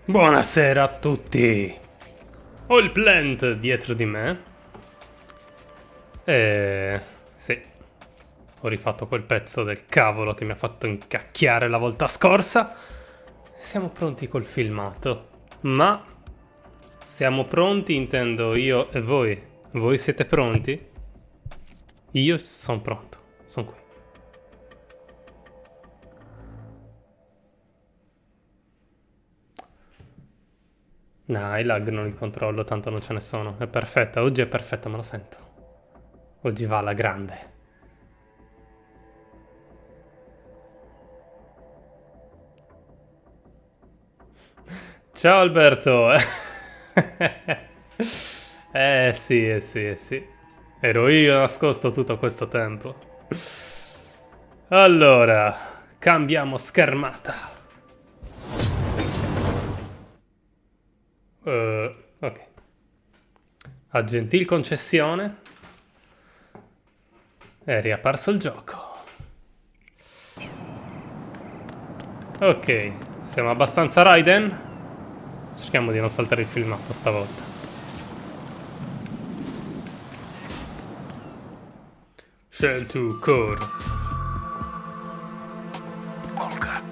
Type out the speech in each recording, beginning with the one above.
Buonasera a tutti. Ho il plant dietro di me. Sì, ho rifatto quel pezzo del cavolo che mi ha fatto incacchiare la volta scorsa. Siamo pronti col filmato. Ma siamo pronti, intendo io e voi. Voi siete pronti? Io sono pronto. Sono qui. No, i lag non li controllo, tanto non ce ne sono. È perfetta, oggi è perfetta, me lo sento. Oggi va alla grande. Ciao Alberto! Sì, sì. Ero io nascosto tutto questo tempo. Allora, cambiamo schermata. Ok. A gentil concessione è riapparso il gioco. Ok, siamo abbastanza Raiden? Cerchiamo di non saltare il filmato stavolta. Shell 2 Core. Olga,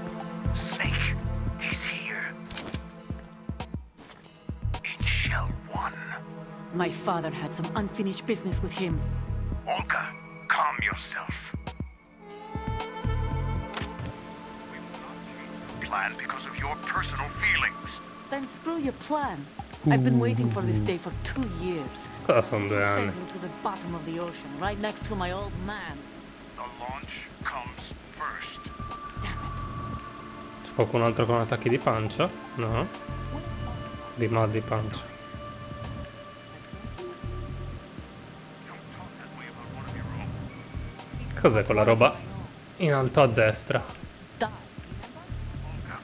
Snake, he's here. In Shell 1. My father had some unfinished business with him. Olga, calm yourself. We will not change the plan because of your personal feelings. Then screw your plan. I've been waiting for this day for 2 years. Cosa sono 2 Sent anni? him to the bottom of the ocean, right next to my old man. The launch comes first. Damn it. C'è qualcun altro con attacchi di pancia? No? Di mal di pancia. Don't talk that way about one of your own. Cos'è quella roba in alto a destra? Die. Olga,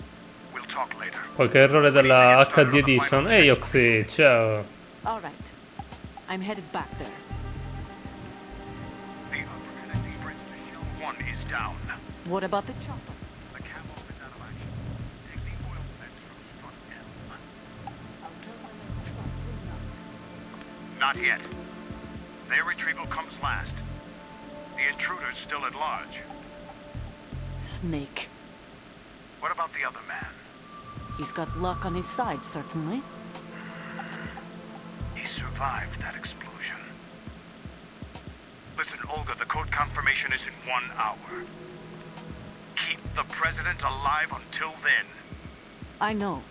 we'll talk later. Qualche errore della HD Edition? Ehi Oxy, ciao! All right. I'm headed back there. The upper connecting bridge to Shell 1 is down. What about the chopper? The camo is out of action. Take the oil fence from strut L. I'll tell my men to start cleaning up. Not yet. Their retrieval comes last. The intruder's still at large. Snake. What about the other man? He's got luck on his side, certainly. He survived that explosion. Listen, Olga, the code confirmation is in 1 hour. Keep the president alive until then. I know.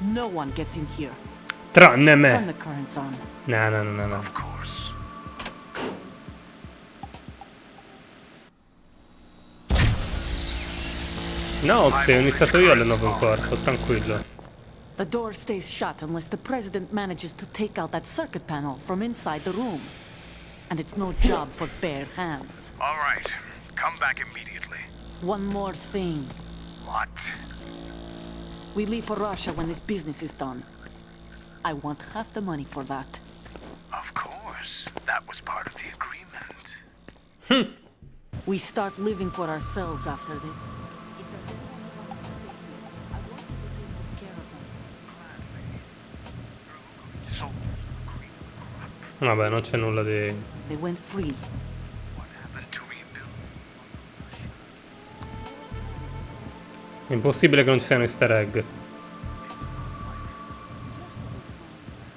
No one gets in here. Tranne Turn me! the currents on. No. Of course. No Oxy, ho iniziato io alle 9:15, tranquillo. The door stays shut unless the president manages to take out that circuit panel from inside the room. And it's no job for bare hands. All right. Come back immediately. One more thing. What? We leave for Russia when this business is done. I want half the money for that. Of course. That was part of the agreement. We start living for ourselves after this. If there's anyone who wants to stay here, I want you to take good care of them. Soldiers are the cream of the crop. Vabbè, non c'è nulla di... They went free. What happened to rebuild Russia? È impossibile che non ci siano easter egg.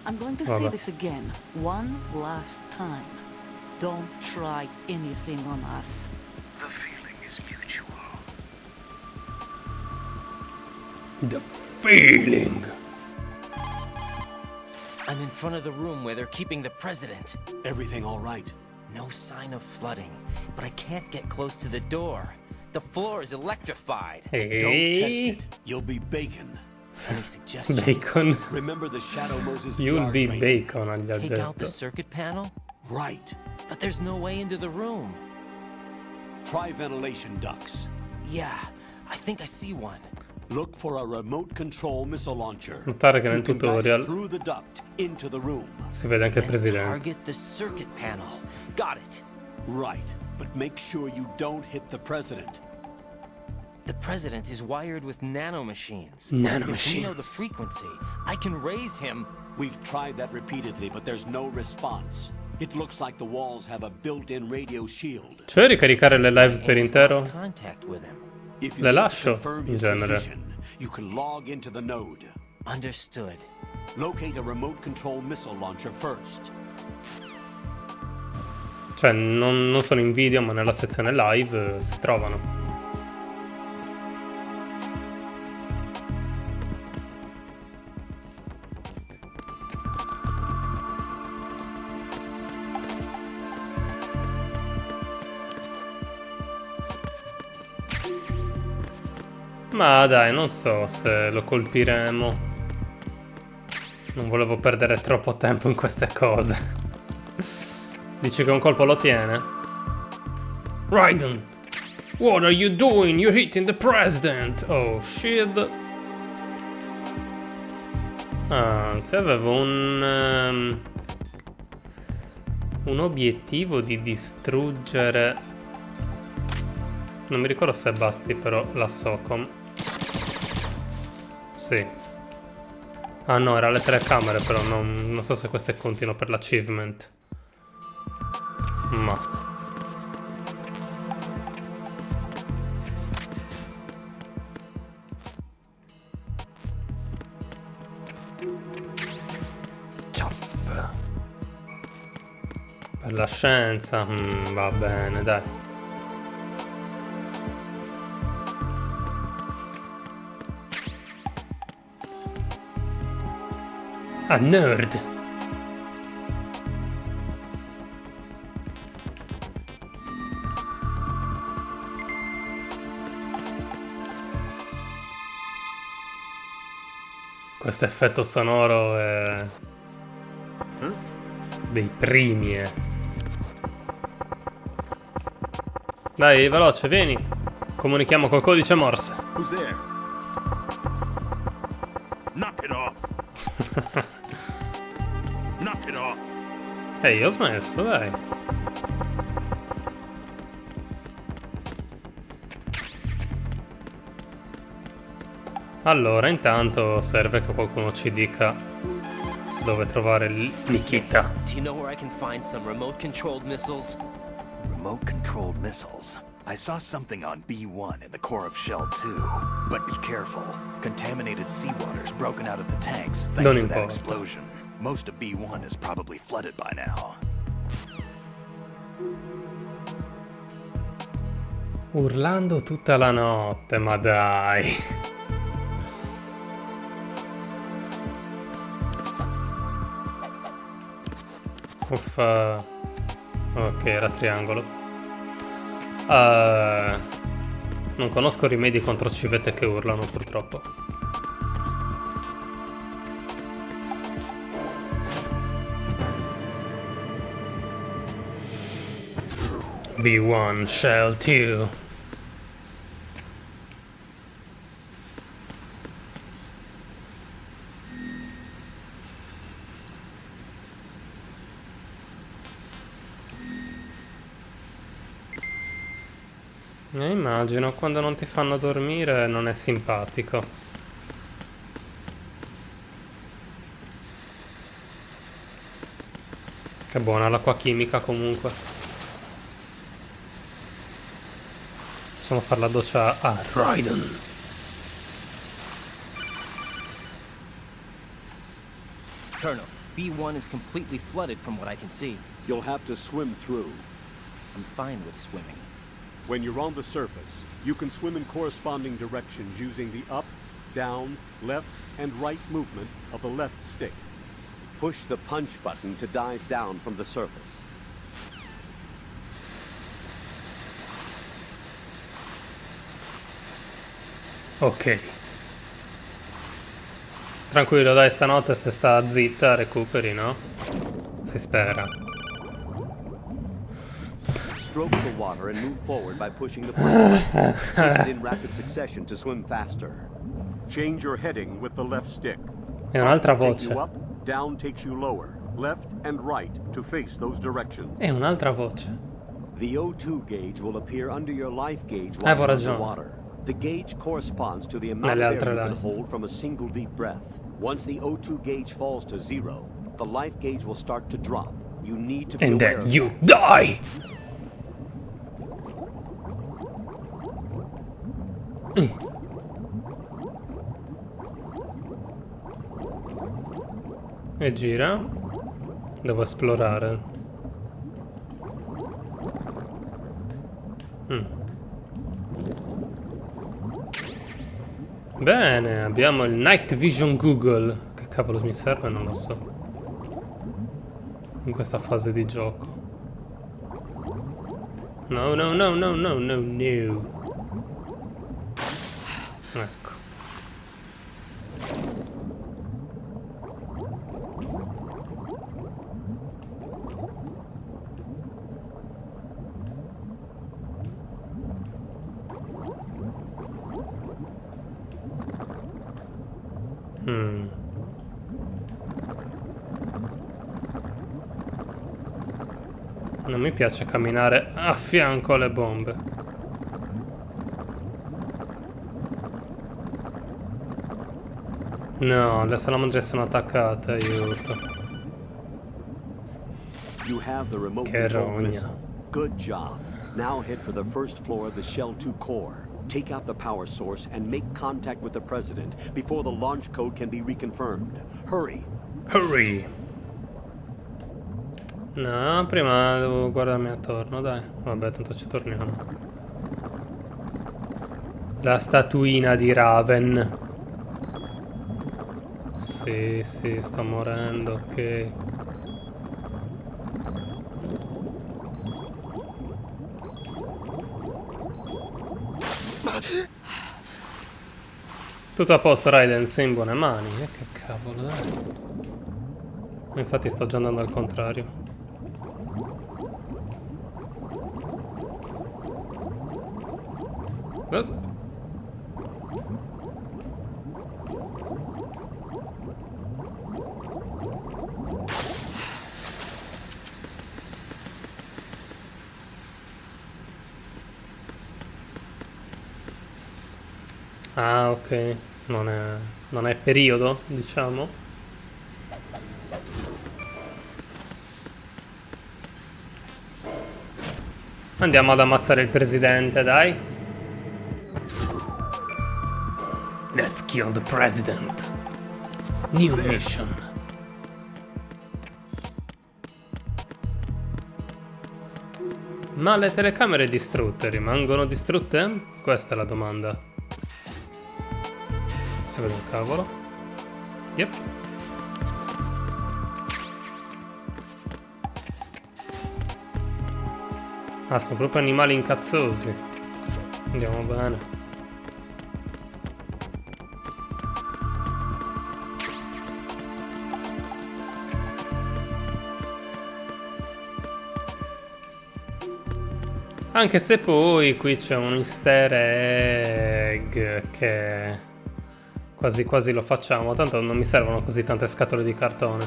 I'm going to say this again, one last time. Don't try anything on us. The feeling is mutual. The feeling! I'm in front of the room where they're keeping the president. Everything all right? No sign of flooding, but I can't get close to the door. The floor is electrified. Don't test Ehi... it. You'll be bacon. Any suggestions? Bacon. Remember the Shadow Moses You'll VR be training? bacon, agli ha Take out the detto. circuit panel? Right. But there's no way into the room. Try ventilation ducts. Yeah, I think I see one. Look for a remote control missile launcher. Notare che nel You can guide it tutorial through the duct into the room. si vede anche il And presidente. target the circuit panel. Got it. Right. But make sure you don't hit the president. The president is wired with nanomachines. Nanomachines. If we know the frequency, I can raise him. We've tried that repeatedly, but there's no response. It looks like the walls have a built-in radio shield. Cioè ricaricare le live per Aang's intero? lost contact with him. If you Le need to lascio, confirm in his genere. position, you can log into the node. Understood. Locate a remote control missile launcher first. Cioè non sono in video, ma nella sezione live si trovano. Ma dai, non so se lo colpiremo. Non volevo perdere troppo tempo in queste cose. Dici che un colpo lo tiene? Raiden! What are you doing? You're hitting the president! Oh shit! Ah, se avevo un obiettivo di distruggere... Non mi ricordo se basti però la SOCOM. Sì. Ah no, era le telecamere però, non so se queste contino per l'achievement. Ma... Ciaff. Per la scienza, va bene, dai. Ah, nerd! Questo effetto sonoro è... dei primi, Dai, veloce, vieni. Comunichiamo col codice Morse. Who's there? Knock it off. Knock it off. Ehi, ho smesso, dai. Allora, intanto serve che qualcuno ci dica dove trovare Nikita. Do you know where I can find some remote-controlled missiles? Remote-controlled missiles. I saw something on B1 in the core of Shell 2. But be careful. Contaminated seawater's broken out of the tanks thanks Non to that importa. explosion. Most of B1 is probably flooded by now. Urlando tutta la notte, ma dai. Uffa. Ok, era triangolo. Non conosco rimedi contro civette che urlano, purtroppo. B1 Shell 2. Immagino, quando non ti fanno dormire non è simpatico. Che buona l'acqua chimica comunque. Possiamo fare la doccia a Raiden. Colonel, B1 is completely flooded from what I can see. You'll have to swim through. I'm fine with swimming. When you're on the surface, you can swim in corresponding directions using the up, down, left, and right movement of the left stick. Push the punch button to dive down from the surface. Ok. Tranquillo, dai, stanotte se sta zitta recuperi, no? Si spera. Stroke the water and move forward by pushing the punch button. Push it in rapid succession to swim faster. Change your heading with the left stick. È un'altra Up takes you voce. up, down takes you lower, left and right to face those directions. È un'altra voce. The O2 gauge will appear under your life gauge while Avevo you're ragione. underwater. The gauge corresponds to the amount of Nelle air altre you can live. hold from a single deep breath. Once the O2 gauge falls to 0, the life gauge will start to drop. You need to be And aware then of you that. die! E gira. Devo esplorare. Bene, abbiamo il Night Vision Google. Che cavolo mi serve? Non lo so. In questa fase di gioco. No, no, no, no, no, no, no. Ecco. Non mi piace camminare a fianco alle bombe. No, le salamandre sono attaccate, aiuto. You have the remote Che control rogna. missile. Good job. Now head for the first floor of the Shell 2 core. Take out the power source and make contact with the president before the launch code can be reconfirmed. Hurry. Hurry! No, prima devo guardarmi attorno, dai. Vabbè, tanto ci torniamo. La statuina di Raven. Sì, sì, sto morendo, ok. Tutto a posto, Raiden, sei in buone mani. Che cavolo, dai. Infatti sto già andando al contrario. Ah, ok. Non è periodo, diciamo. Andiamo ad ammazzare il presidente, dai. Let's kill the president. New mission. Ma le telecamere distrutte rimangono distrutte? Questa è la domanda. Si vede il cavolo? Yep. Ah, sono proprio animali incazzosi. Andiamo bene. Anche se poi qui c'è un easter egg che quasi quasi lo facciamo. Tanto non mi servono così tante scatole di cartone.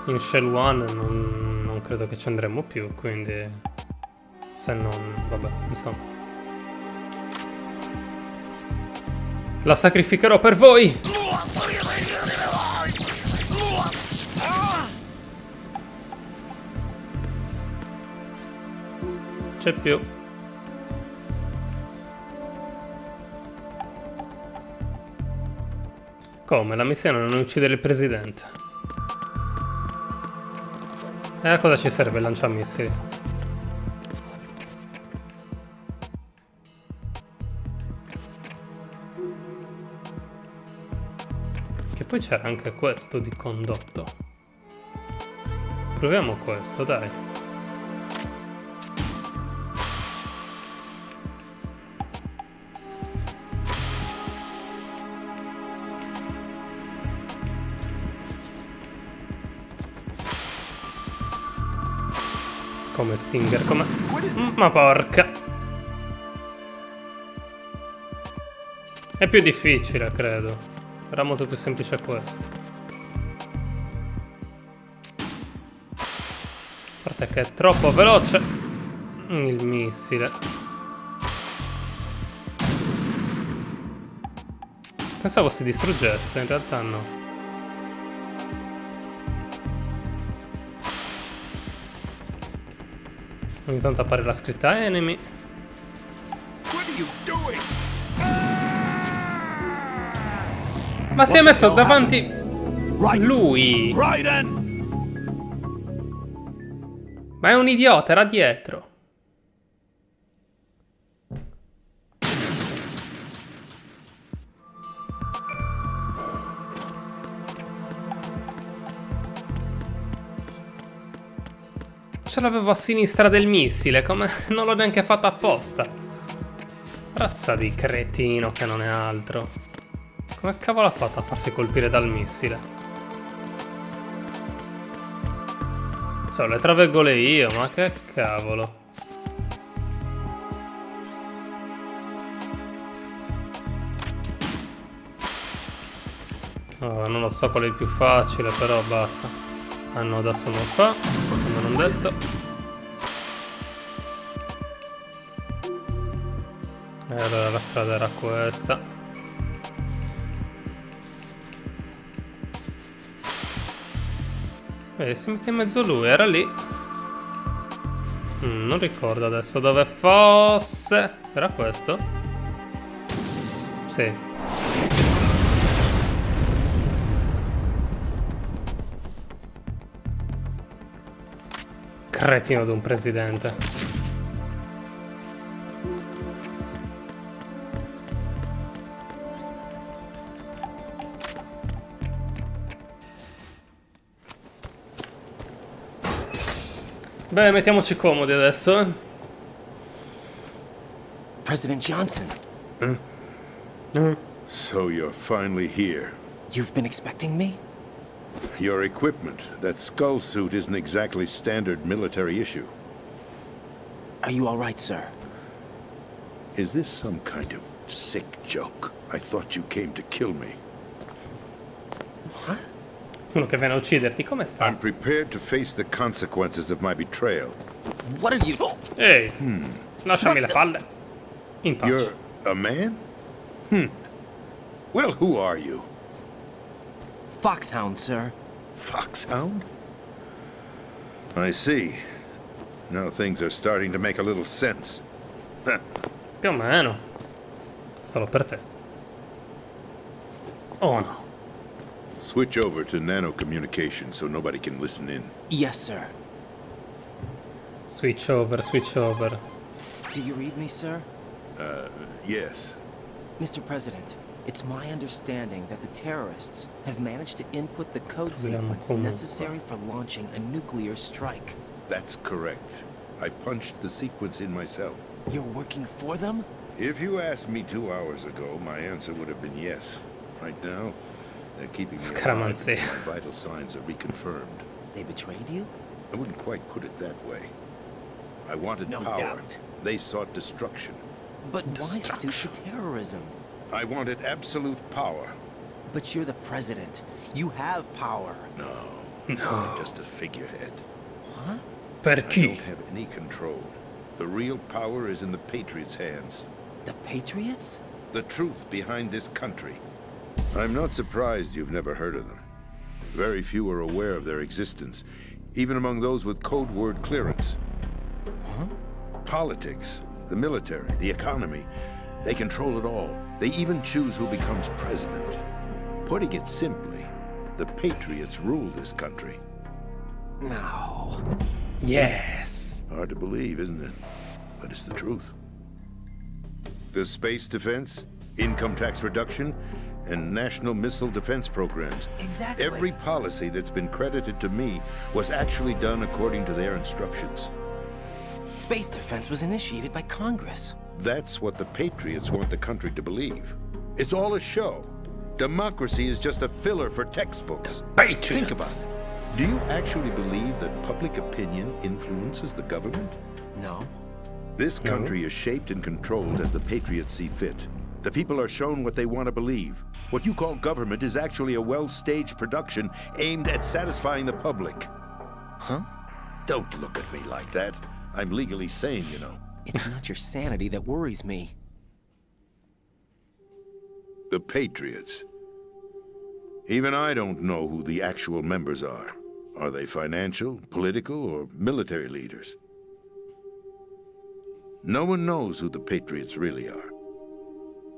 In Shell 1 non credo che ci andremo più, quindi se non... vabbè, insomma. La sacrificherò per voi! C'è più. Come? La missione non è uccidere il presidente. E a cosa ci serve il lanciamissili? Che poi c'era anche questo di condotto. Proviamo questo, dai. Come Stinger, come... Ma porca! È più difficile, credo. Era molto più semplice questo. A parte che è troppo veloce il missile. Pensavo si distruggesse, in realtà no. Ogni tanto appare la scritta enemy. What are you doing? Ma si è messo davanti lui. Raiden! Ma è un idiota, era dietro. Ce l'avevo a sinistra del missile, come non l'ho neanche fatto apposta. Razza di cretino che non è altro. Come cavolo ha fatto a farsi colpire dal missile? Cioè, le traveggole io, ma che cavolo. Oh, non lo so qual è il più facile, però basta. Ah no, adesso non fa. Come non detto. E allora la strada era questa. Si mette in mezzo lui, era lì. Non ricordo adesso dove fosse. Era questo? Sì. Cretino di un presidente. Beh, mettiamoci comodi adesso, eh. President Johnson, So you're finally here. you've been expecting me? Your equipment, that skull suit isn't exactly standard military issue. Are you all right, sir? Is this some kind of sick joke? I thought you came to kill me. What? Uno che viene a ucciderti, come sta? I'm prepared to face the consequences of my betrayal. What are you... Ehi, lasciami le palle. In pace. You're a man? Well, who are you? Foxhound, sir. Foxhound? I see. Now things are starting to make a little sense. Più o meno. Solo per te. Oh no. Switch over to nano communication so nobody can listen in. Yes, sir. Switch over, switch over. Do you read me, sir? Yes. Mr. President, it's my understanding that the terrorists have managed to input the code sequence necessary for launching a nuclear strike. That's correct. I punched the sequence in myself. You're working for them? If you asked me 2 hours ago, my answer would have been yes. Right now, they're keeping me alive Scaramanzi. until my vital signs are reconfirmed. They betrayed you? I wouldn't quite put it that way. I wanted No power. doubt. They sought destruction. But why stoop to terrorism? I wanted absolute power. But you're the president. You have power. No. I'm just a figurehead. Huh? Per I chi? don't have any control. The real power is in the Patriots' hands. The Patriots? The truth behind this country. I'm not surprised you've never heard of them. Very few are aware of their existence, even among those with code word clearance. Huh? Politics, the military, the economy, they control it all. They even choose who becomes president. Putting it simply, the Patriots rule this country. No. Yes. Hard to believe, isn't it? But it's the truth. The space defense, income tax reduction, and national missile defense programs. Exactly. Every policy that's been credited to me was actually done according to their instructions. Space defense was initiated by Congress. That's what the Patriots want the country to believe. It's all a show. Democracy is just a filler for textbooks. Patriots. Think about it. Do you actually believe that public opinion influences the government? No. This country is shaped and controlled as the Patriots see fit. The people are shown what they want to believe. What you call government is actually a well-staged production aimed at satisfying the public. Huh? Don't look at me like that. I'm legally sane, you know. It's not your sanity that worries me. The Patriots. Even I don't know who the actual members are. Are they financial, political, or military leaders? No one knows who the Patriots really are.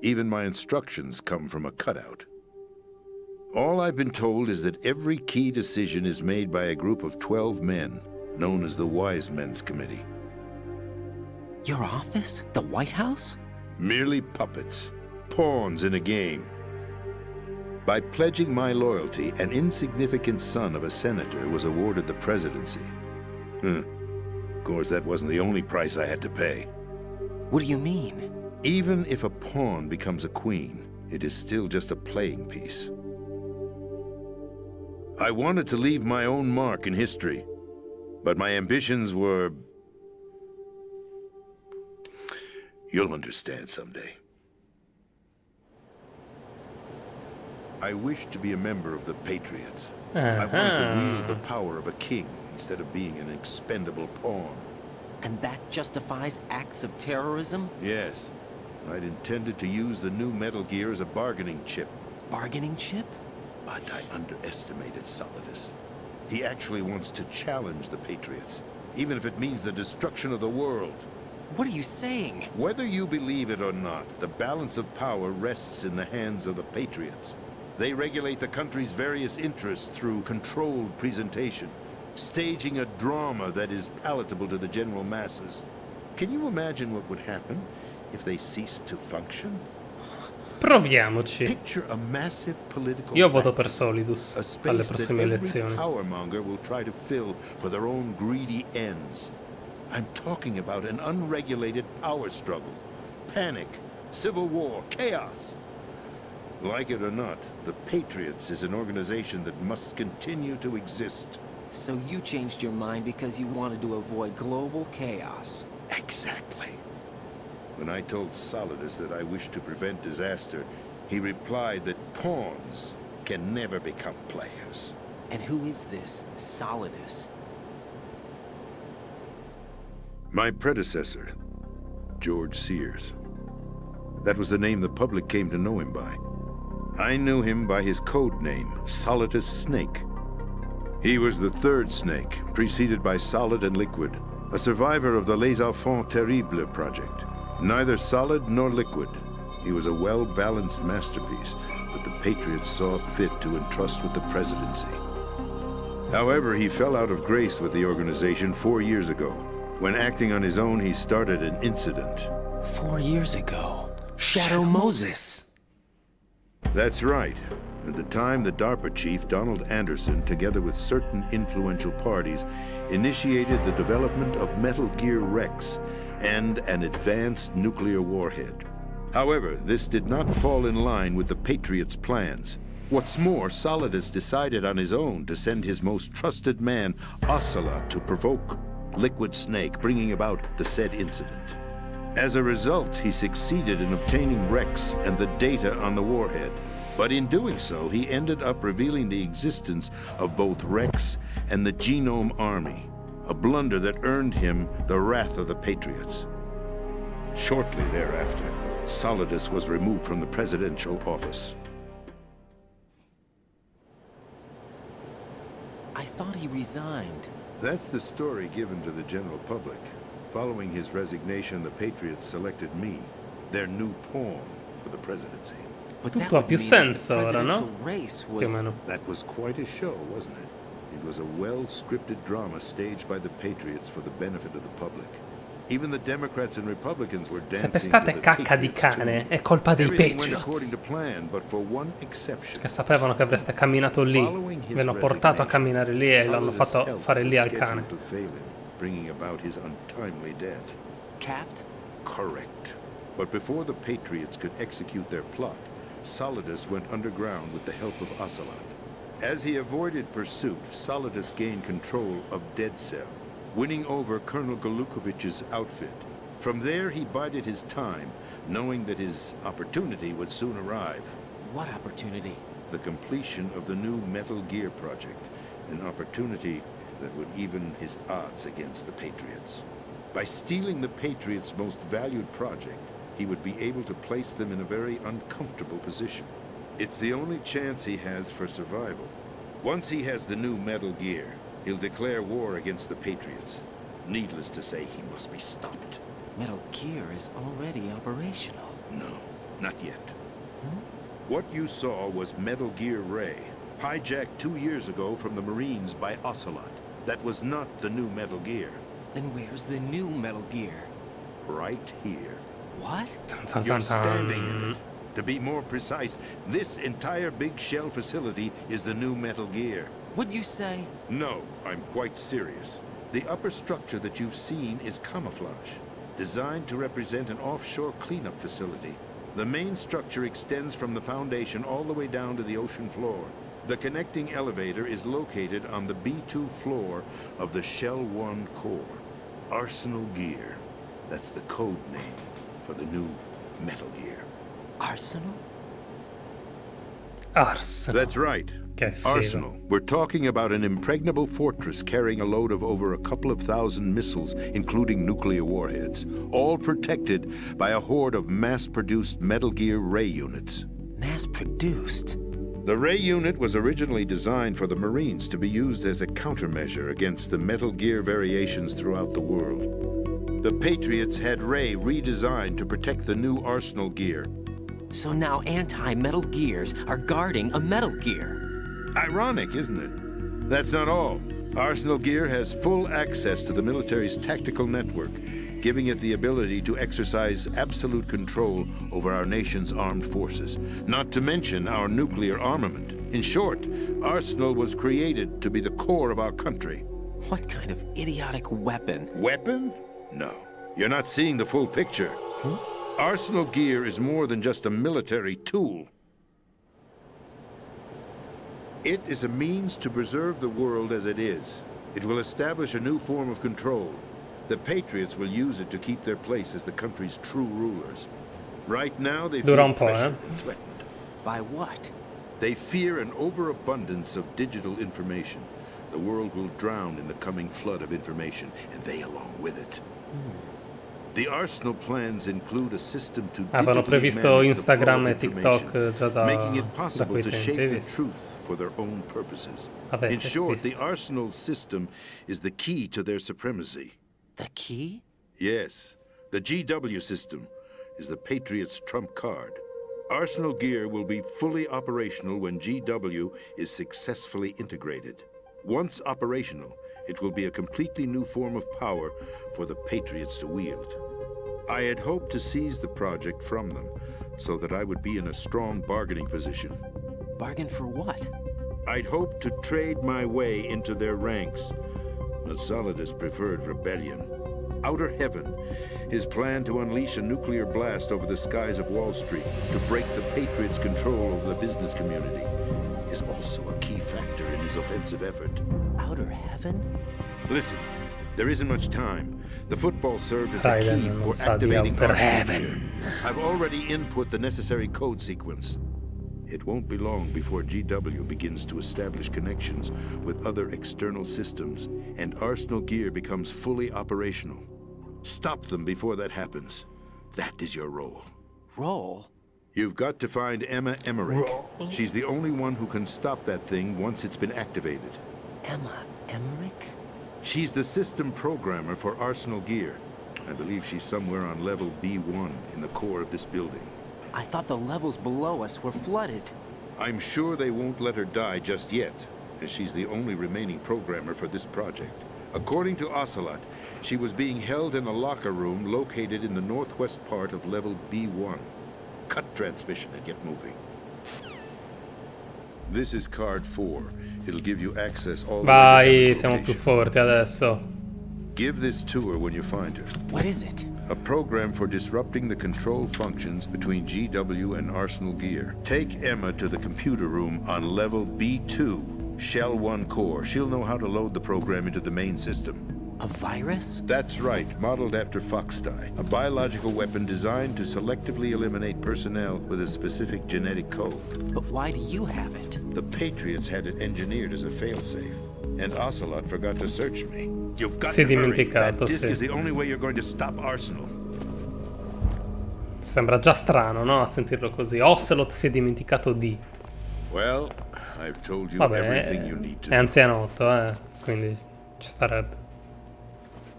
Even my instructions come from a cutout. All I've been told is that every key decision is made by a group of 12 men, known as the Wise Men's Committee. Your office? The White House? Merely puppets, pawns in a game. By pledging my loyalty, an insignificant son of a senator was awarded the presidency. Of course, that wasn't the only price I had to pay. What do you mean? Even if a pawn becomes a queen, it is still just a playing piece. I wanted to leave my own mark in history, but my ambitions were... You'll understand someday. I wished to be a member of the Patriots. I wanted to wield the power of a king instead of being an expendable pawn. And that justifies acts of terrorism? Yes. I'd intended to use the new Metal Gear as a bargaining chip. Bargaining chip? But I underestimated Solidus. He actually wants to challenge the Patriots, even if it means the destruction of the world. What are you saying? Whether you believe it or not, the balance of power rests in the hands of the Patriots. They regulate the country's various interests through controlled presentation, staging a drama that is palatable to the general masses. Can you imagine what would happen if they ceased to function? Proviamoci. Picture a massive political Io voto vacuum, per Solidus a alle space that prossime every elezioni. powermonger will try to fill for their own greedy ends. I'm talking about an unregulated power struggle, panic, civil war, chaos. Like it or not, the Patriots is an organization that must continue to exist. So you changed your mind because you wanted to avoid global chaos. Exactly. When I told Solidus that I wished to prevent disaster, he replied that pawns can never become players. And who is this Solidus? My predecessor, George Sears. That was the name the public came to know him by. I knew him by his code name, Solidus Snake. He was the third Snake, preceded by Solid and Liquid, a survivor of the Les Enfants Terribles project. Neither solid nor liquid, he was a well-balanced masterpiece that the Patriots saw fit to entrust with the presidency. However, he fell out of grace with the organization 4 years ago. When acting on his own, he started an incident. 4 years ago. Shadow Moses. That's right. At the time, the DARPA chief, Donald Anderson, together with certain influential parties, initiated the development of Metal Gear Rex and an advanced nuclear warhead. However, this did not fall in line with the Patriots' plans. What's more, Solidus decided on his own to send his most trusted man, Ocelot, to provoke Liquid Snake, bringing about the said incident. As a result, he succeeded in obtaining Rex and the data on the warhead. But in doing so, he ended up revealing the existence of both Rex and the Genome Army, a blunder that earned him the wrath of the Patriots. Shortly thereafter, Solidus was removed from the presidential office. I thought he resigned. That's the story given to the general public. Following his resignation, the Patriots selected me, their new pawn, for the presidency. But Tutto ha più senso ora, no? Più o meno. That was quite a show, wasn't it? It was a well-scripted drama staged by the Patriots for the benefit of the public. Even the Democrats and Republicans were Se dancing pestate to the cacca di Patriots cane, tune. è colpa dei Everything went according to Patriots. plan, but for one exception. Che sapevano che avreste camminato lì. Vi hanno portato a camminare lì e l'hanno fatto fare lì al cane. Bringing about his untimely death. Capped? Correct. But before the Patriots could execute their plot, Solidus went underground with the help of Ocelot. As he avoided pursuit, Solidus gained control of Dead Cell, winning over Colonel Golukovich's outfit. From there, he bided his time, knowing that his opportunity would soon arrive. What opportunity? The completion of the new Metal Gear project, an opportunity that would even his odds against the Patriots. By stealing the Patriots' most valued project, he would be able to place them in a very uncomfortable position. It's the only chance he has for survival. Once he has the new Metal Gear, he'll declare war against the Patriots. Needless to say, he must be stopped. Metal Gear is already operational. No, not yet. What you saw was Metal Gear Ray, hijacked 2 years ago from the Marines by Ocelot. That was not the new Metal Gear. Then where's the new Metal Gear? Right here. What? You're standing in it. To be more precise, this entire big shell facility is the new Metal Gear. What'd you say? No, I'm quite serious. The upper structure that you've seen is camouflage, designed to represent an offshore cleanup facility. The main structure extends from the foundation all the way down to the ocean floor. The connecting elevator is located on the B2 floor of the Shell 1 core. Arsenal Gear. That's the code name for the new Metal Gear. Arsenal? Arsenal. That's right. Che figo. Arsenal. We're talking about an impregnable fortress carrying a load of over a couple of thousand missiles, including nuclear warheads, all protected by a horde of mass-produced Metal Gear Ray units. Mass-produced? The Ray unit was originally designed for the Marines to be used as a countermeasure against the Metal Gear variations throughout the world. The Patriots had Ray redesigned to protect the new Arsenal Gear. So now anti-Metal Gears are guarding a Metal Gear. Ironic, isn't it? That's not all. Arsenal Gear has full access to the military's tactical network, giving it the ability to exercise absolute control over our nation's armed forces, not to mention our nuclear armament. In short, Arsenal was created to be the core of our country. What kind of idiotic weapon? Weapon? No. You're not seeing the full picture. Arsenal Gear is more than just a military tool. It is a means to preserve the world as it is. It will establish a new form of control. The Patriots will use it to keep their place as the country's true rulers. Right now, they Dura feel un po', pressured and threatened. By what? They fear an overabundance of digital information. The world will drown in the coming flood of information, and they along with it. The Arsenal plans include a system to Avevano digitally previsto manage the Instagram flow e of TikTok information, già da making it quei possible to shape tempi, the visto? truth for their own purposes. Avete In short, visto. the Arsenal system is the key to their supremacy. The key? Yes, the GW system is the Patriots' trump card. Arsenal Gear will be fully operational when GW is successfully integrated. Once operational, it will be a completely new form of power for the Patriots to wield. I had hoped to seize the project from them, so that I would be in a strong bargaining position. Bargain for what? I'd hoped to trade my way into their ranks. Solidus preferred rebellion. Outer Heaven, his plan to unleash a nuclear blast over the skies of Wall Street to break the Patriots' control over the business community, is also a key factor in his offensive effort. Outer Heaven? Listen, there isn't much time. The football served as the Raiden key non for sa di activating Outer Arsenal Heaven. Gear. I've already input the necessary code sequence. It won't be long before GW begins to establish connections with other external systems, and Arsenal Gear becomes fully operational. Stop them before that happens. That is your role. Role? You've got to find Emma Emmerich. She's the only one who can stop that thing once it's been activated. Emma Emmerich? She's the system programmer for Arsenal Gear. I believe she's somewhere on level B1 in the core of this building. I thought the levels below us were flooded. I'm sure they won't let her die just yet, as she's the only remaining programmer for this project. According to Ocelot, she was being held in a locker room located in the northwest part of level B1. Cut transmission and get moving. This is card 4. It'll give you access all the way Vai, to siamo the più location. forti adesso. Give this to her when you find her. What is it? A program for disrupting the control functions between GW and Arsenal Gear. Take Emma to the computer room on level B2, Shell 1 core. She'll know how to load the program into the main system. A virus? That's right, modeled after Foxdie, a biological weapon designed to selectively eliminate personnel with a specific genetic code. But why do you have it? The Patriots had it engineered as a failsafe, and Ocelot forgot to search me. You've got Si è to hurry. dimenticato, That disk sì. is the only way you're going to stop Arsenal. Sembra già strano, no? A sentirlo così. Ocelot si è dimenticato di... Well, I've told you Vabbè, everything you need to è know. anzianotto, quindi ci starebbe.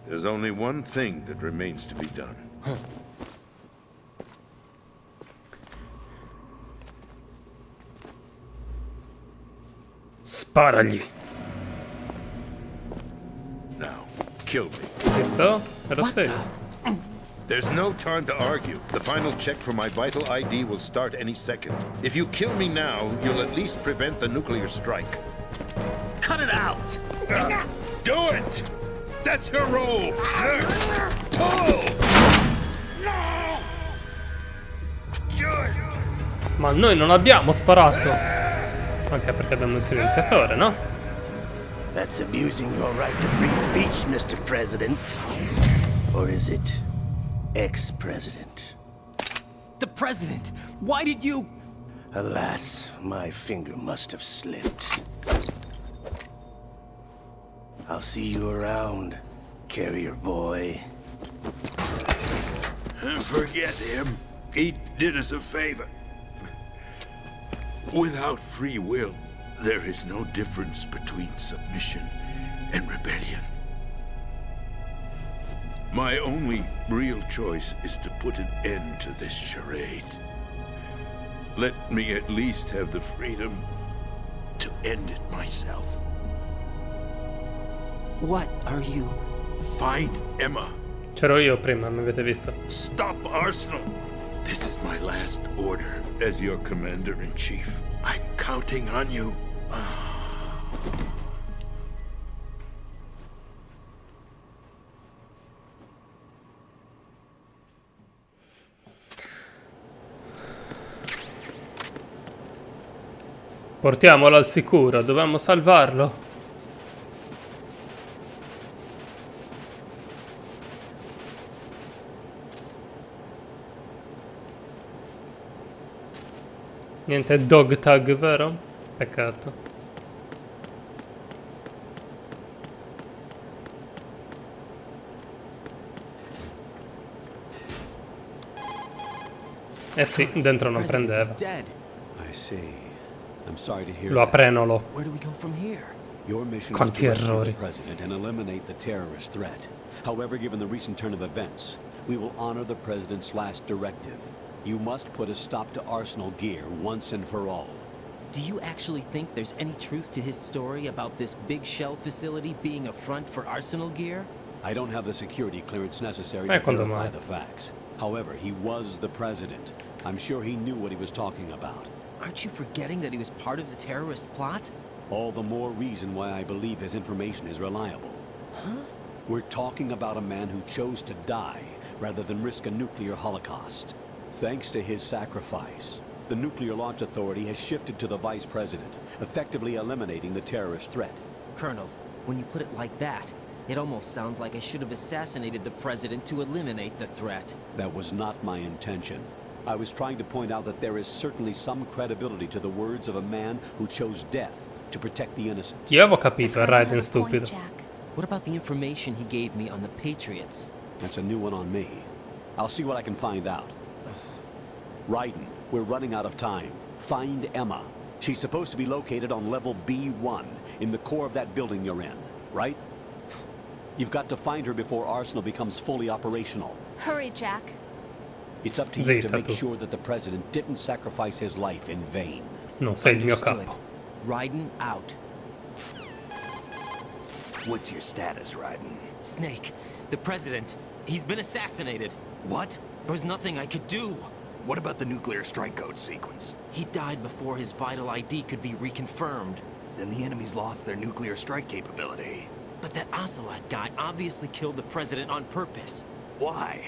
There's only one thing that remains to be done. Sparagli. Now, kill me. Visto? Ero serio. There's no time to argue. The final check for my vital ID will start any second. If you kill me now, you'll at least prevent the nuclear strike. Cut it out! Do it! That's your role! Pull! No! Ma noi non abbiamo sparato. Anche perché abbiamo il silenziatore, no? That's abusing your right to free speech, Mr. President. Or is it ex-president? The president! Why did you... Alas, my finger must have slipped. I'll see you around, carrier boy. Forget him. He did us a favor. Without free will, there is no difference between submission and rebellion. My only real choice is to put an end to this charade. Let me at least have the freedom to end it myself. What are you... Find Emma. C'ero io prima, mi avete visto. Stop Arsenal. This is my last order as your commander-in-chief. I'm counting on you. Portiamolo al sicuro, dobbiamo salvarlo. Niente dog tag, vero? Peccato. Eh sì, dentro non prendeva. I see. I'm sorry to hear Lo that. aprenolo. Where do we go from here? Your mission is Quanti to rescue errori. the president and eliminate the terrorist threat. However, given the recent turn of events, we will honor the president's last directive. You must put a stop to Arsenal gear once and for all. Do you actually think there's any truth to his story about this big shell facility being a front for Arsenal gear? I don't have the security clearance necessary to quando verify mai. the facts. However, he was the president. I'm sure he knew what he was talking about. Aren't you forgetting that he was part of the terrorist plot? All the more reason why I believe his information is reliable. Huh? We're talking about a man who chose to die rather than risk a nuclear holocaust. Thanks to his sacrifice, the Nuclear Launch Authority has shifted to the vice president, effectively eliminating the terrorist threat. Colonel, when you put it like that, it almost sounds like I should have assassinated the president to eliminate the threat. That was not my intention. I was trying to point out that there is certainly some credibility to the words of a man who chose death to protect the innocent. Io avevo capito, è Raiden stupido. What about the information he gave me on the Patriots? That's a new one on me. I'll see what I can find out. Raiden, we're running out of time. Find Emma. She's supposed to be located on level B1, in the core of that building you're in, right? You've got to find her before Arsenal becomes fully operational. Hurry, Jack. It's up to you to Zitta make tu. sure that the president didn't sacrifice his life in vain. Non sei il mio Understood. capo. Raiden out. What's your status, Raiden? Snake, the president, he's been assassinated. What? There was nothing I could do. What about the nuclear strike code sequence? He died before his vital ID could be reconfirmed. Then the enemy's lost their nuclear strike capability. But that Ocelot guy obviously killed the president on purpose. Why?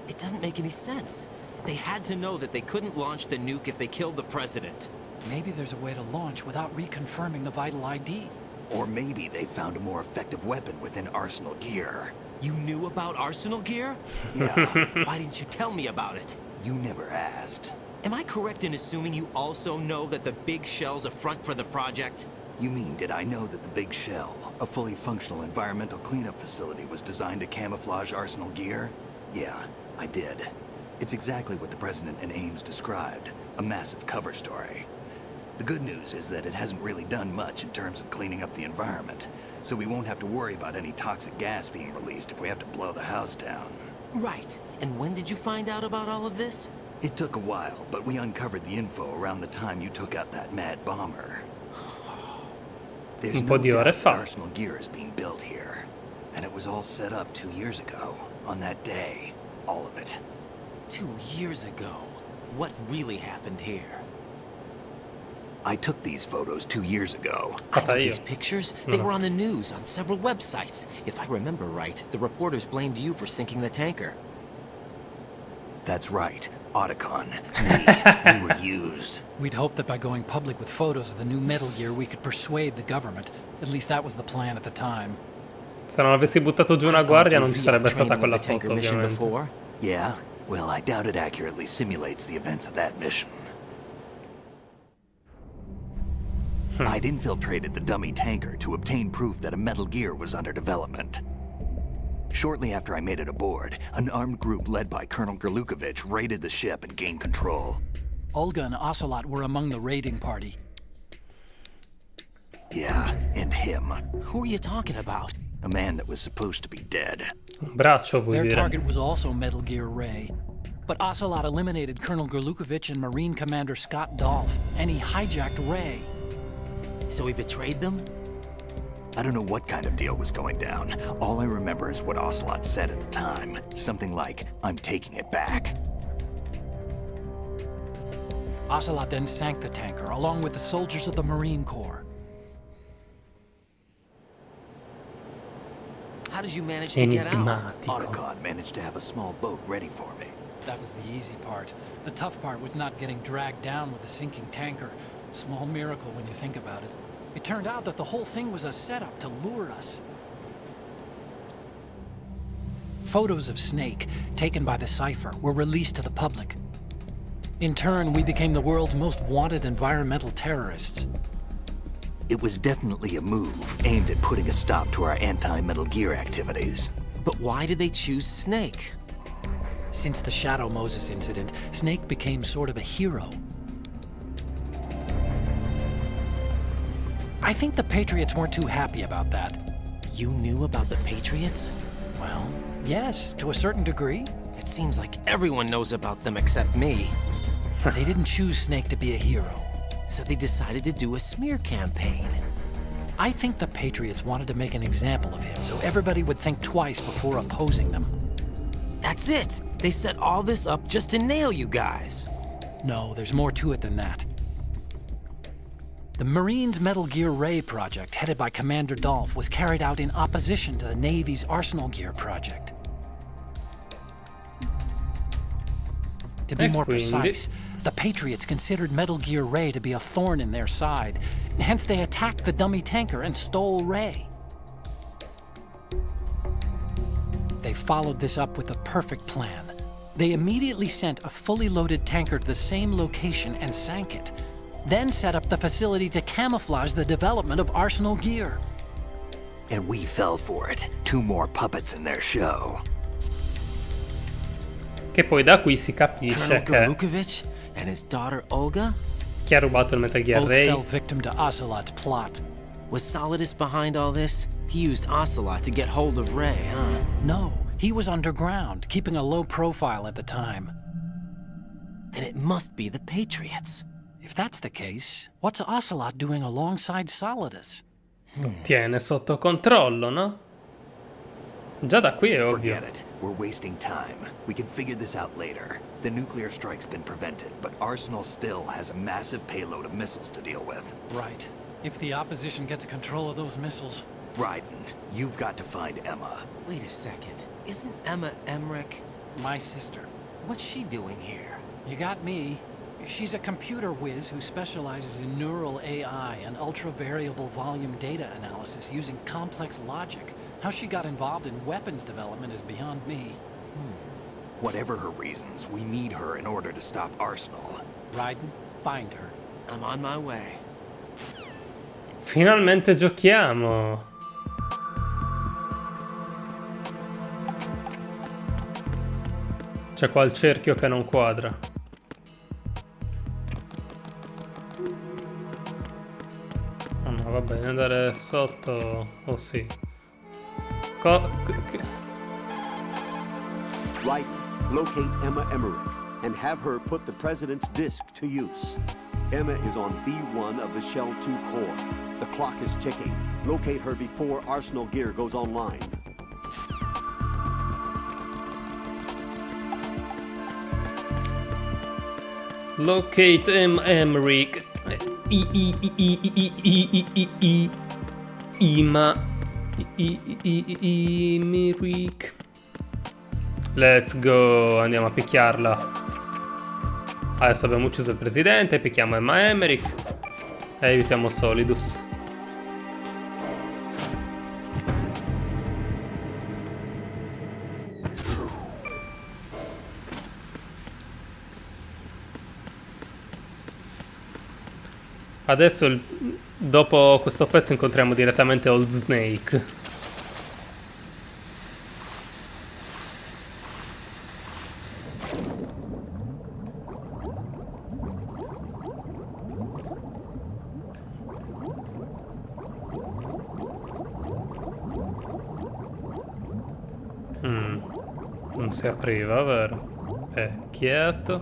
It doesn't make any sense. They had to know that they couldn't launch the nuke if they killed the president. Maybe there's a way to launch without reconfirming the vital ID. Or maybe they found a more effective weapon within Arsenal gear. You knew about Arsenal gear? Yeah, Why didn't you tell me about it? you never asked. Am I correct in assuming you also know that the big shell's a front for the project? You mean, did I know that the Big Shell, a fully functional environmental cleanup facility, was designed to camouflage Arsenal gear? Yeah, I did. It's exactly what the President and Ames described, a massive cover story. The good news is that it hasn't really done much in terms of cleaning up the environment, so we won't have to worry about any toxic gas being released if we have to blow the house down. Right. And when did you find out about all of this? It took a while, but we uncovered the info around the time you took out that mad bomber. There's Un po' no di ore doubt fa. Arsenal gear is being built here. And it was all set up 2 years ago, on that day. All of it. 2 years ago. What really happened here? I took these photos 2 years ago. I know Fatta io. these pictures. They were on the news, on several websites. If I remember right, the reporters blamed you for sinking the tanker. That's right. Otacon. Me. We were used. We'd hoped that by going public with photos of the new Metal Gear, we could persuade the government. At least that was the plan at the time. Se non avessi buttato giù una guardia non ci sarebbe stata quella the tanker foto, mission ovviamente. before. Yeah? Well, I doubt it accurately simulates the events of that mission. I'd infiltrated the dummy tanker to obtain proof that a Metal Gear was under development. Shortly after I made it aboard, an armed group led by Colonel Gerlukovich raided the ship and gained control. Olga and Ocelot were among the raiding party. Yeah, and him. Who are you talking about? A man that was supposed to be dead. Un braccio, vuoi Their dire? target was also Metal Gear Ray. But Ocelot eliminated Colonel Gerlukovich and Marine Commander Scott Dolph, and he hijacked Ray. So he betrayed them? I don't know what kind of deal was going down. All I remember is what Ocelot said at the time. Something like, I'm taking it back. Ocelot then sank the tanker, along with the soldiers of the Marine Corps. How did you manage to get out? Enigmatico. Otacon managed to have a small boat ready for me. That was the easy part. The tough part was not getting dragged down with a sinking tanker. A small miracle when you think about it. It turned out that the whole thing was a setup to lure us. Photos of Snake, taken by the Cypher, were released to the public. In turn, we became the world's most wanted environmental terrorists. It was definitely a move aimed at putting a stop to our anti-Metal Gear activities. But why did they choose Snake? Since the Shadow Moses incident, Snake became sort of a hero. I think the Patriots weren't too happy about that. You knew about the Patriots? Well, yes, to a certain degree. It seems like everyone knows about them except me. They didn't choose Snake to be a hero. So they decided to do a smear campaign. I think the Patriots wanted to make an example of him so everybody would think twice before opposing them. That's it! They set all this up just to nail you guys. No, there's more to it than that. The Marines' Metal Gear Ray project, headed by Commander Dolph, was carried out in opposition to the Navy's Arsenal Gear project. To be more precise, the Patriots considered Metal Gear Ray to be a thorn in their side. Hence, they attacked the dummy tanker and stole Ray. They followed this up with a perfect plan. They immediately sent a fully loaded tanker to the same location and sank it. Then set up the facility to camouflage the development of Arsenal Gear. And we fell for it. 2 more puppets in their show. Che poi da qui si capisce Colonel che Gerlukovich and his daughter Olga? chi ha rubato il Metal Gear Both Ray fell victim to Ocelot's plot. Was Solidus behind all this? He used Ocelot to get hold of Ray, huh? No, he was underground, keeping a low profile at the time. Then it must be the Patriots. If that's the case, what's Ocelot doing alongside Solidus? tiene sotto controllo, no? Già da qui è ovvio. Forget it. We're wasting time. We can figure this out later. The nuclear strike's been prevented, but Arsenal still has a massive payload of missiles to deal with. Right. If the opposition gets control of those missiles... Raiden, you've got to find Emma. Wait a second. Isn't Emma Emmerich? My sister. What's she doing here? You got me. She's a computer whiz who specializes in neural AI and ultra-variable volume data analysis using complex logic. How she got involved in weapons development is beyond me. Whatever her reasons, we need her in order to stop Arsenal. Raiden, find her. I'm on my way. Finalmente giochiamo. C'è qua il cerchio che non quadra. Oh no, va bene, andare sotto. Oh sì. Right, locate Emma Emmerich and have her put the president's disc to use. Emma is on B1 of the Shell 2 core. The clock is ticking. Locate her before Arsenal gear goes online. Locate Emmerich. Emmerich. Let's go, andiamo a picchiarla. Adesso abbiamo ucciso il presidente, picchiamo Emma Emmerich e aiutiamo Solidus. Adesso, dopo questo pezzo, incontriamo direttamente Old Snake. Non si apriva, vero? Quieto.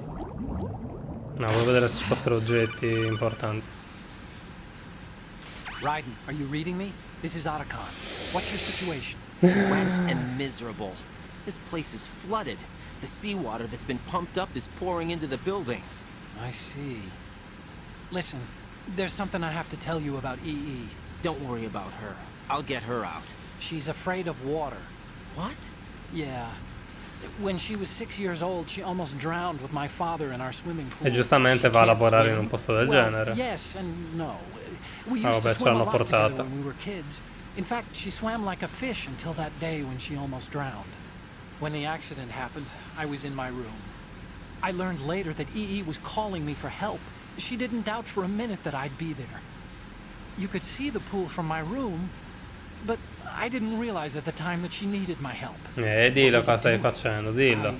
No, volevo vedere se ci fossero oggetti importanti. Raiden, are you reading me? This is Otacon. What's your situation? Wet and miserable. This place is flooded. The seawater that's been pumped up is pouring into the building. I see. Listen, there's something I have to tell you about EE. Don't worry about her. I'll get her out. She's afraid of water. What? Yeah. When she was 6 years old, she almost drowned with my father in our swimming pool. E giustamente va a lavorare in un posto del genere. Yes and no. We used to swim a lot together when we were kids. In fact, she swam like a fish until that day when she almost drowned. When the accident happened, I was in my room. I learned later that EE was calling me for help. She didn't doubt for a minute that I'd be there. You could see the pool from my room, but I didn't realize at the time that she needed my help. Dillo cosa stai facendo, dillo.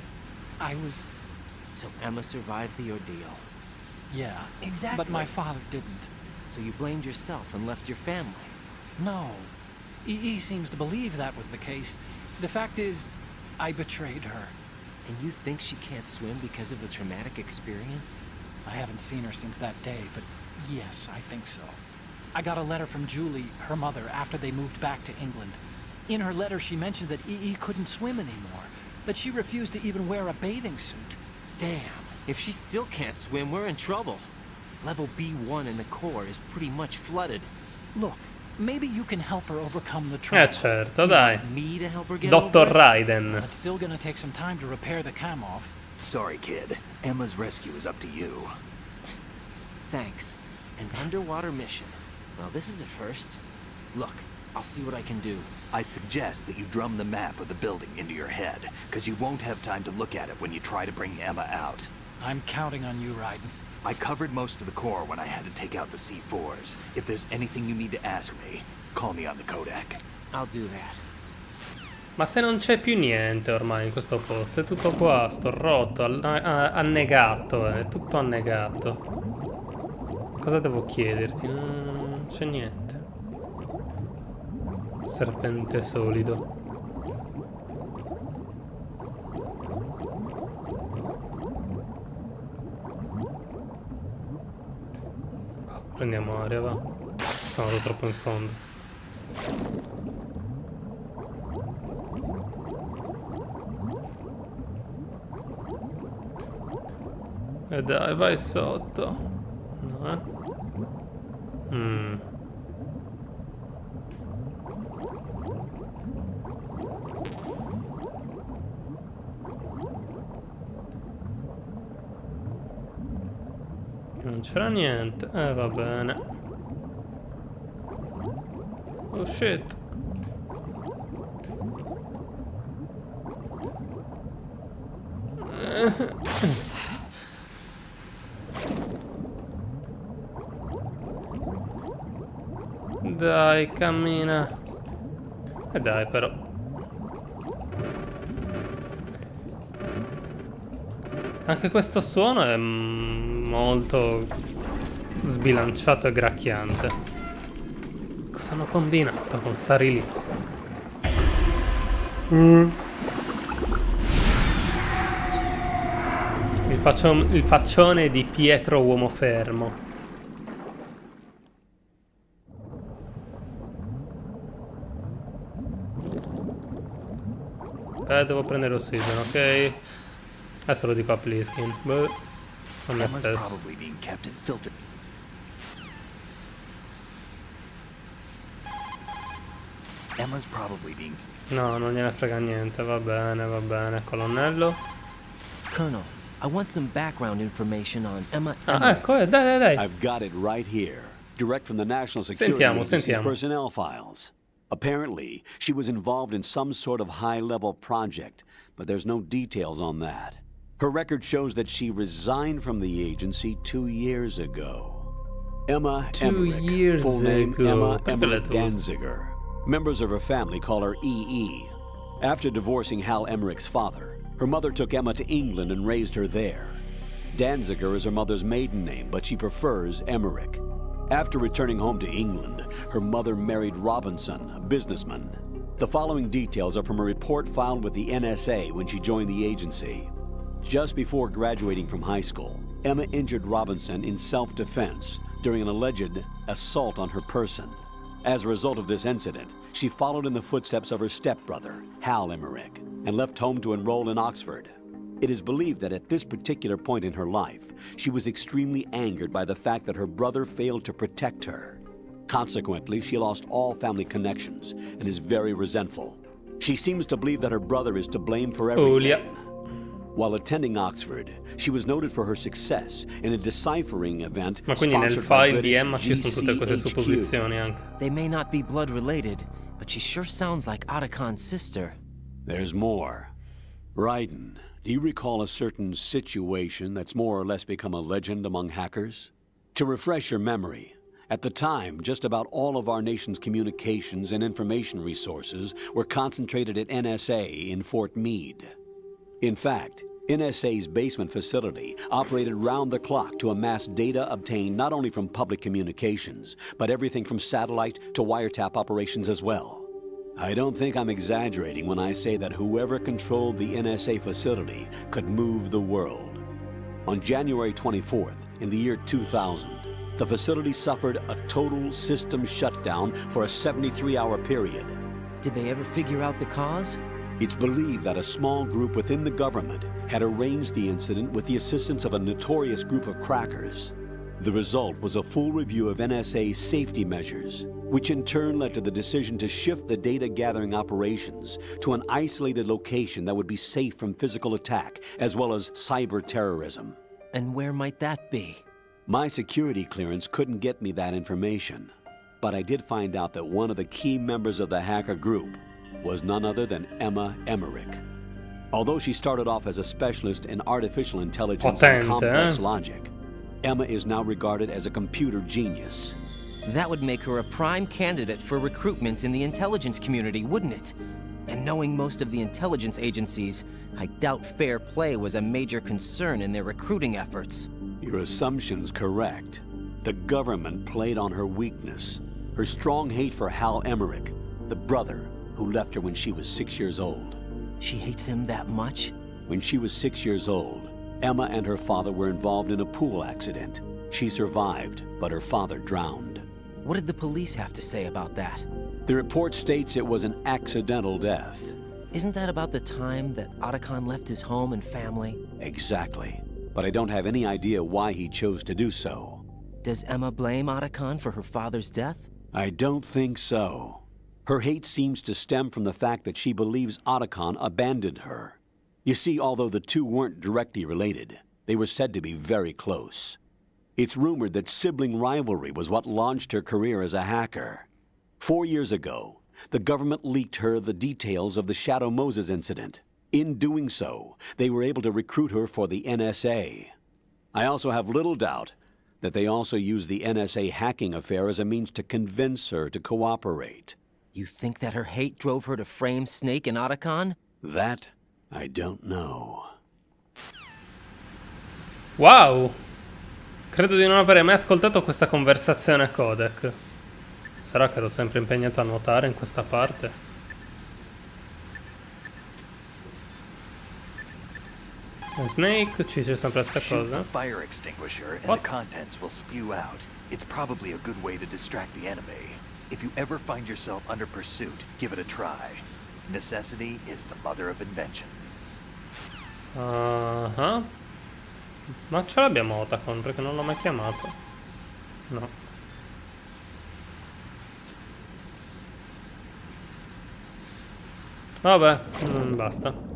I was... So Emma survived the ordeal. Yeah, exactly. But my father didn't. So you blamed yourself and left your family? No. EE seems to believe that was the case. The fact is, I betrayed her. And you think she can't swim because of the traumatic experience? I haven't seen her since that day, but yes, I think so. I got a letter from Julie, her mother, after they moved back to England. In her letter, she mentioned that EE couldn't swim anymore, that she refused to even wear a bathing suit. Damn, if she still can't swim, we're in trouble. Level B1 in the core is pretty much flooded. Look, maybe you can help her overcome the trauma. Certo, dai. Me to help her get Dr. over it? Raiden. It's still gonna take some time to repair the cam off. Sorry, kid. Emma's rescue is up to you. Thanks. An underwater mission. Well, this is a first. Look, I'll see what I can do. I suggest that you drum the map of the building into your head, because you won't have time to look at it when you try to bring Emma out. I'm counting on you, Raiden. I covered most of the core when I had to take out the C4s. If there's anything you need to ask me, call me on the codec. I'll do that. Ma se non c'è più niente ormai in questo posto, è tutto qua, sto rotto, annegato, è tutto annegato. Cosa devo chiederti? Non c'è niente. Serpente solido. Prendiamo aria, va. Sono troppo in fondo. E dai, vai sotto. No, Non c'era niente. Va bene. Oh shit. Dai, cammina. E dai, però. Anche questo suono è molto sbilanciato e gracchiante. Cosa hanno combinato con sta release? Il faccione di Pietro uomo fermo. Devo prendere ossigeno, ok? Adesso lo dico a Pliskin. Boh, a me stesso. No, non gliene frega niente, va bene, colonnello. Colonel, I want some background information on Emma. Ah, ecco, dai. I've got it right here. Direct from the National Security Agency's personnel files. Apparently, she was involved in some sort of high-level project, but there's no details on that. Her record shows that she resigned from the agency 2 years ago. Emma Emmerich, full name Emma Emmerich Danziger. Members of her family call her EE. After divorcing Hal Emmerich's father, her mother took Emma to England and raised her there. Danziger is her mother's maiden name, but she prefers Emmerich. After returning home to England, her mother married Robinson, a businessman. The following details are from a report filed with the NSA when she joined the agency. Just before graduating from high school, Emma injured Robinson in self-defense during an alleged assault on her person. As a result of this incident, she followed in the footsteps of her stepbrother, Hal Emmerich, and left home to enroll in Oxford. It is believed that at this particular point in her life, she was extremely angered by the fact that her brother failed to protect her. Consequently, she lost all family connections and is very resentful. She seems to believe that her brother is to blame for everything. While attending Oxford, she was noted for her success in a deciphering event. Ma quindi nel file di Emma ci sono tutte queste supposizioni anche. They may not be blood related, but she sure sounds like Otacon's sister. There's more. Raiden, do you recall a certain situation that's more or less become a legend among hackers? To refresh your memory, at the time, just about all of our nation's communications and information resources were concentrated at NSA in Fort Meade. In fact, NSA's basement facility operated round the clock to amass data obtained not only from public communications, but everything from satellite to wiretap operations as well. I don't think I'm exaggerating when I say that whoever controlled the NSA facility could move the world. On January 24th, in the year 2000, the facility suffered a total system shutdown for a 73-hour period. Did they ever figure out the cause? It's believed that a small group within the government had arranged the incident with the assistance of a notorious group of crackers. The result was a full review of NSA's safety measures, which in turn led to the decision to shift the data-gathering operations to an isolated location that would be safe from physical attack as well as cyber terrorism. And where might that be? My security clearance couldn't get me that information, but I did find out that one of the key members of the hacker group was none other than Emma Emmerich. Although she started off as a specialist in artificial intelligence and complex logic, Emma is now regarded as a computer genius. That would make her a prime candidate for recruitment in the intelligence community, wouldn't it? And knowing most of the intelligence agencies, I doubt fair play was a major concern in their recruiting efforts. Your assumption's correct. The government played on her weakness, her strong hate for Hal Emmerich, the brother who left her when she was 6 years old. She hates him that much? When she was 6 years old, Emma and her father were involved in a pool accident. She survived, but her father drowned. What did the police have to say about that? The report states it was an accidental death. Isn't that about the time that Otacon left his home and family? Exactly. But I don't have any idea why he chose to do so. Does Emma blame Otacon for her father's death? I don't think so. Her hate seems to stem from the fact that she believes Otacon abandoned her. You see, although the two weren't directly related, they were said to be very close. It's rumored that sibling rivalry was what launched her career as a hacker. 4 years ago, the government leaked her the details of the Shadow Moses incident. In doing so, they were able to recruit her for the NSA. I also have little doubt that they also used the NSA hacking affair as a means to convince her to cooperate. You think that her hate drove her to frame Snake and Otacon? That, I don't know. Wow! Credo di non avere mai ascoltato questa conversazione codec. Sarà che ero sempre impegnato a nuotare in questa parte? Snake ci dice sempre questa Shoot cosa. a fire extinguisher and What? the contents will spew out. It's probably a good way to distract the enemy. If you ever find yourself under pursuit, give it a try. Necessity is the mother of invention. Ma ce l'abbiamo Otacon perché non l'ho mai chiamato. No. Vabbè, basta.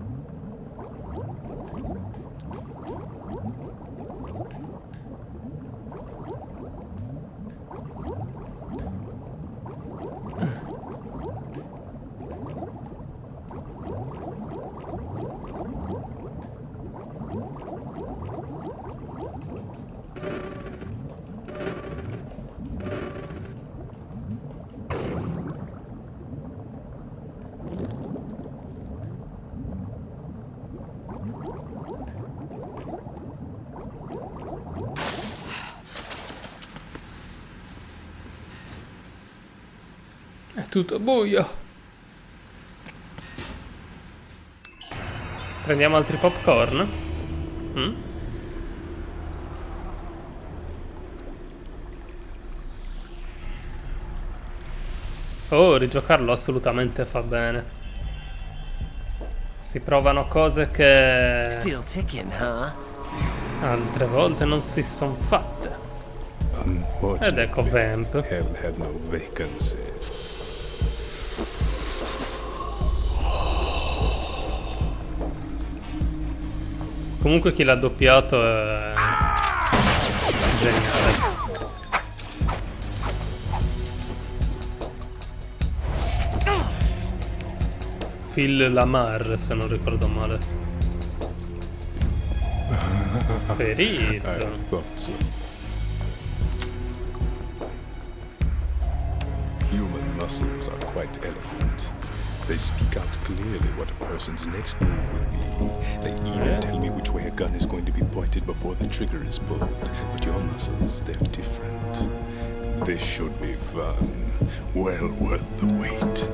È tutto buio. Prendiamo altri popcorn? Oh, rigiocarlo assolutamente fa bene. Si provano cose che Still ticking, huh? altre volte non si son fatte. Ed ecco Vamp. Hell had no vacancies. Comunque chi l'ha doppiato è geniale. Phil Lamar, se non ricordo male. Ferito. I thought so. Human muscles are quite eloquent. They speak out clearly what a person's next move will be. They even tell me which way a gun is going to be pointed before the trigger is pulled. But your muscles, they're different. This should be fun. Well worth the wait.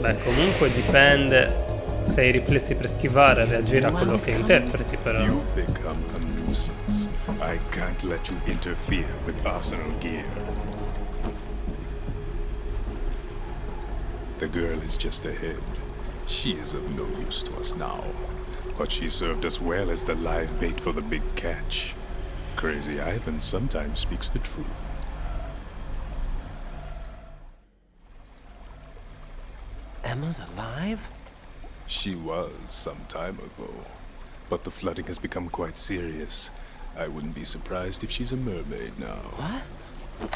Beh, comunque dipende se hai i riflessi per schivare, reagire a quello che interpreti, però. You've become a nuisance. I can't let you interfere with Arsenal gear. The girl is just ahead. She is of no use to us now. But she served us well as the live bait for the big catch. Crazy Ivan sometimes speaks the truth. Emma's alive? She was some time ago. But the flooding has become quite serious. I wouldn't be surprised if she's a mermaid now. What?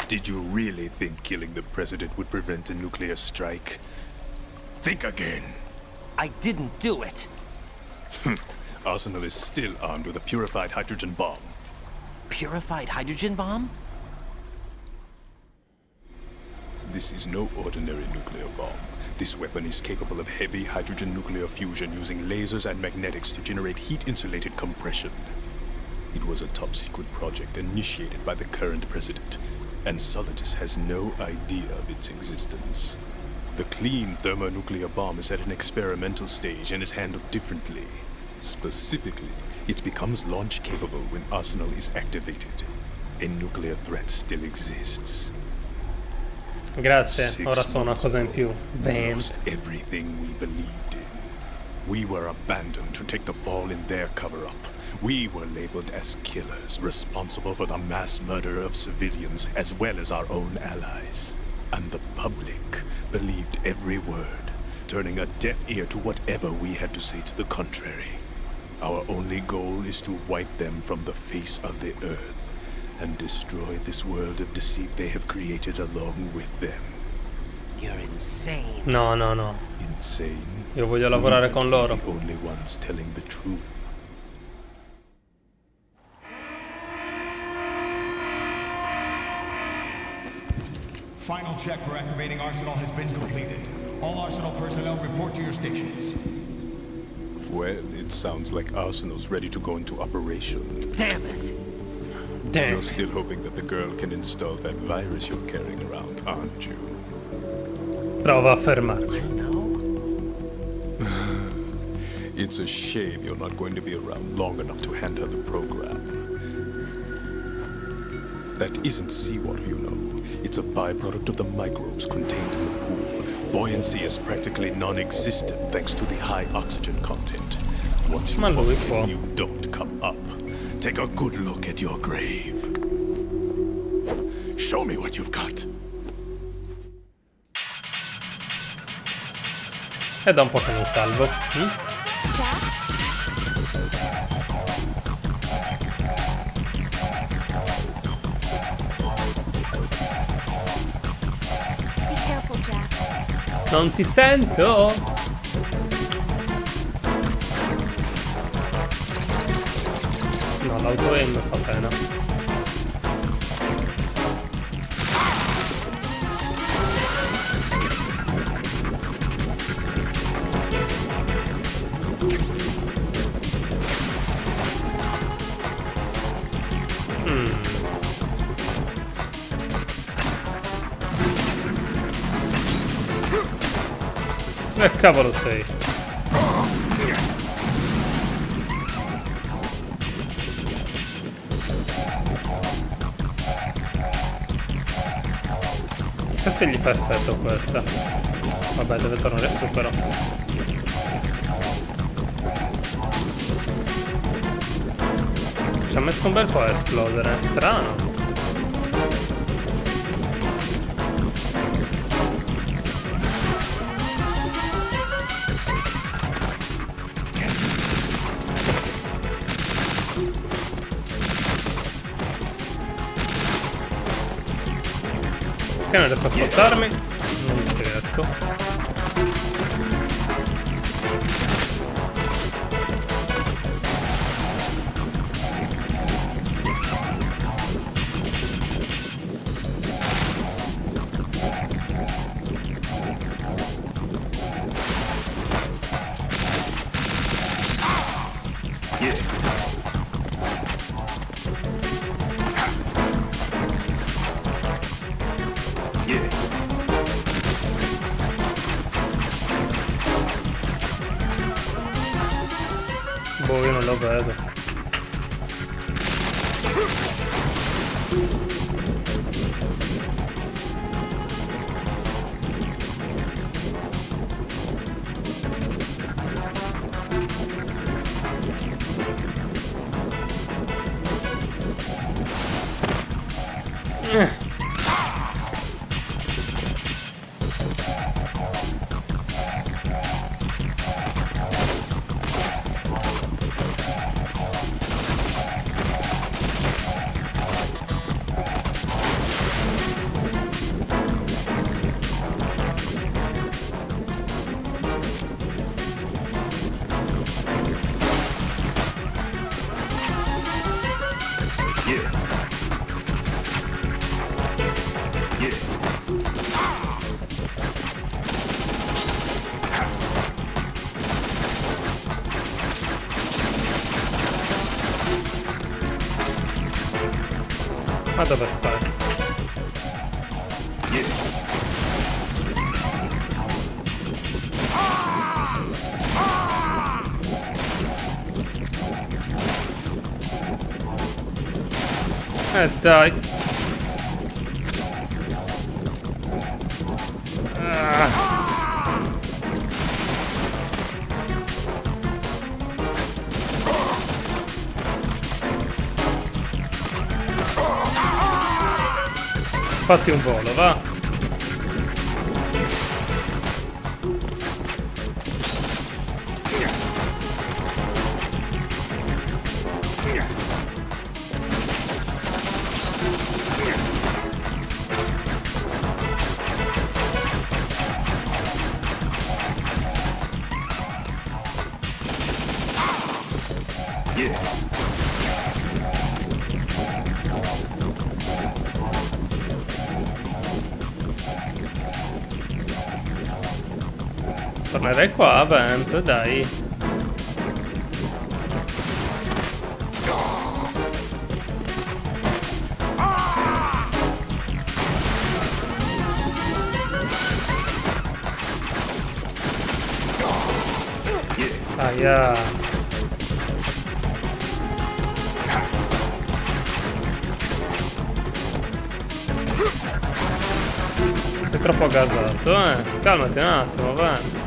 Did you really think killing the president would prevent a nuclear strike? Think again. I didn't do it. Arsenal is still armed with a purified hydrogen bomb. Purified hydrogen bomb? This is no ordinary nuclear bomb. This weapon is capable of heavy hydrogen nuclear fusion using lasers and magnetics to generate heat-insulated compression. It was a top-secret project initiated by the current president, and Solidus has no idea of its existence. The clean thermonuclear bomb is at an experimental stage and is handled differently. Specifically, it becomes launch-capable when Arsenal is activated. A nuclear threat still exists. Grazie, ora so una cosa in più. We lost everything we believed in. We were abandoned to take the fall in their cover-up. We were labeled as killers, responsible for the mass murder of civilians as well as our own allies. And the public believed every word, turning a deaf ear to whatever we had to say to the contrary. Our only goal is to wipe them from the face of the earth and destroy this world of deceit they have created along with them. You're insane. No, no, no. Insane? Io voglio lavorare con loro. The only ones telling the truth. Final check for activating Arsenal has been completed. All Arsenal personnel report to your stations. Well, it sounds like Arsenal's ready to go into operation. Damn it! You're still hoping that the girl can install that virus you're carrying around, aren't you? Prova a fermarmi. It's a shame you're not going to be around long enough to hand her the program. That isn't seawater, you know. It's a byproduct of the microbes contained in the pool. Buoyancy is practically non-existent thanks to the high oxygen content. Once you fall in, you don't come up. Take a good look at your grave. Show me what you've got. È da un po' che non salvo. Non ti sento! No, l'auto-aim fa pena. Che cavolo sei? Chissà se gli fa effetto questa. Vabbè, deve tornare su però. Ci ha messo un bel po' a esplodere, strano. Che non riesco a spostarmi? Non ci riesco. Boh, io non lo vedo. Ma dove spari? Dai. Fatti un volo, va. Tornerei qua, Vamp, dai. Aia. Sei troppo gasato, calmati un attimo, va.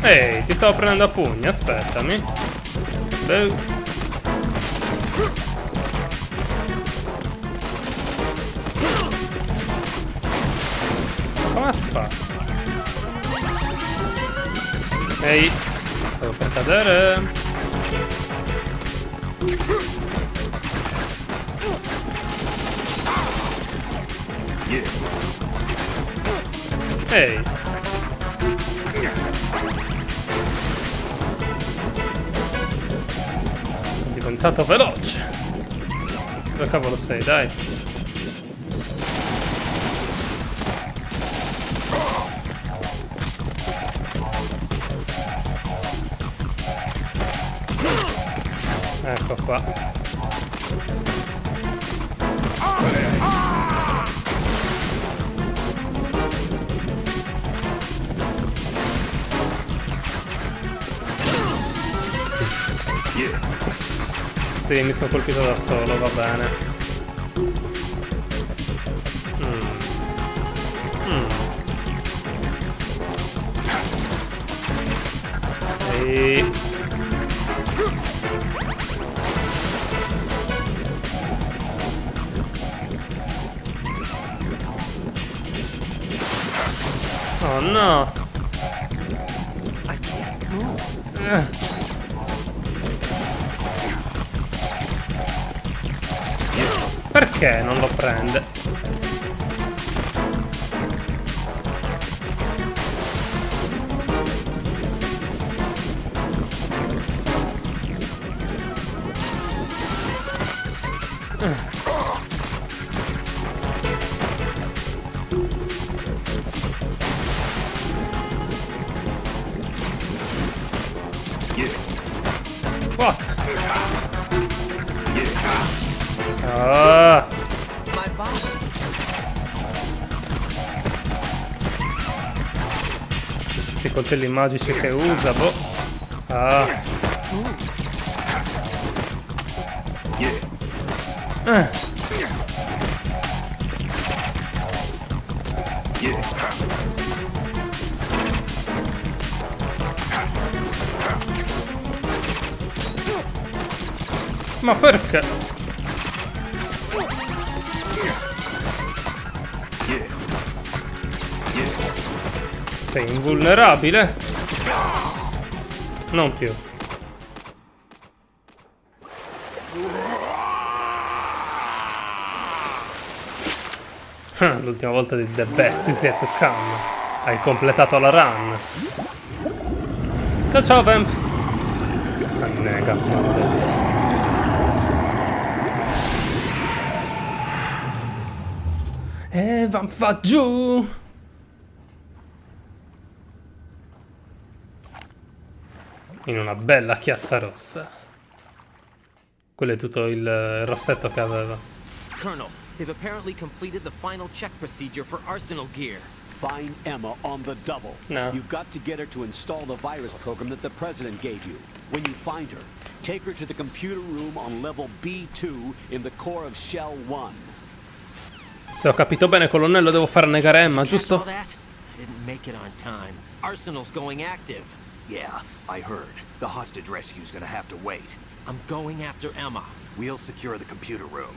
Ehi, ti stavo prendendo a pugni, aspettami. Come fa? Ehi, stavo per cadere. Ehi. È diventato veloce. Dove cavolo sei, dai? Ecco qua. Sì, mi sono colpito da solo, va bene. E... oh no! Perché non lo prende? What? Ah! Questi coltelli magici che usa, boh. Ah! Ma perché? Sei invulnerabile? Non più. L'ultima volta di The Best is yet to come. Hai completato la run. Ciao Vamp. Annega, maledetto. E Vamp va giù. In una bella chiazza rossa. Quello è tutto il rossetto che aveva. Colonel, they've apparently completed the final check procedure for arsenal gear. Find Emma on the double. No. You've got to get her to install the virus program that the president gave you. When you find her, take her to the computer room on level B2 in the core of Shell 1. Se ho capito bene, colonnello, devo far negare Emma, giusto? I didn't make it on time. Arsenal's going active. Yeah, I heard. The hostage rescue's gonna have to wait. I'm going after Emma. We'll secure the computer room.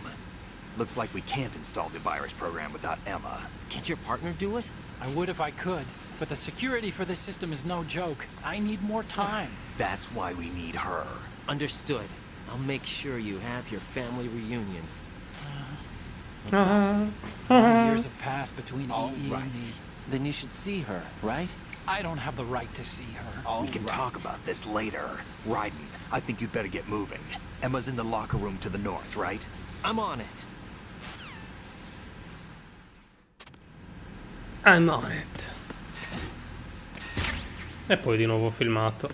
Looks like we can't install the virus program without Emma. Can't your partner do it? I would if I could, but the security for this system is no joke. I need more time. That's why we need her. Understood. I'll make sure you have your family reunion. A lot of years have passed between EE and me. Then you should see her, right? I don't have the right to see her. We can talk about this later. Raiden, I think you'd better get moving. Emma's in the locker room to the north, right? I'm on it. I'm on it. E poi di nuovo filmato.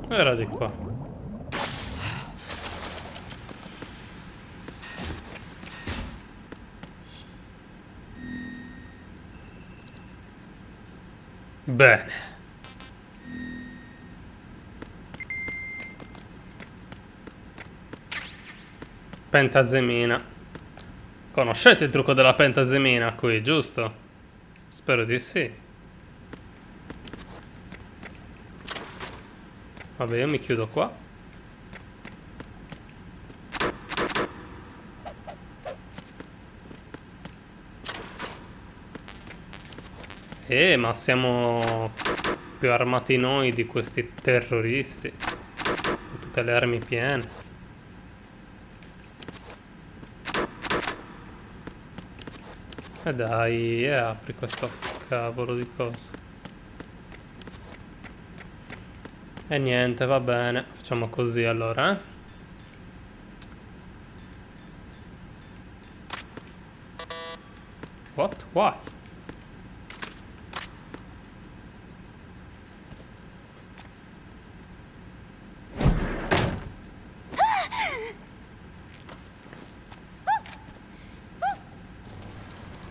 Era di qua. Bene. Pentazemina. Conoscete il trucco della pentazemina qui, giusto? Spero di sì. Vabbè, io mi chiudo qua. Ma siamo più armati noi di questi terroristi. Con tutte le armi piene. E dai, apri questo cavolo di coso. E niente, va bene. Facciamo così allora, What? Why?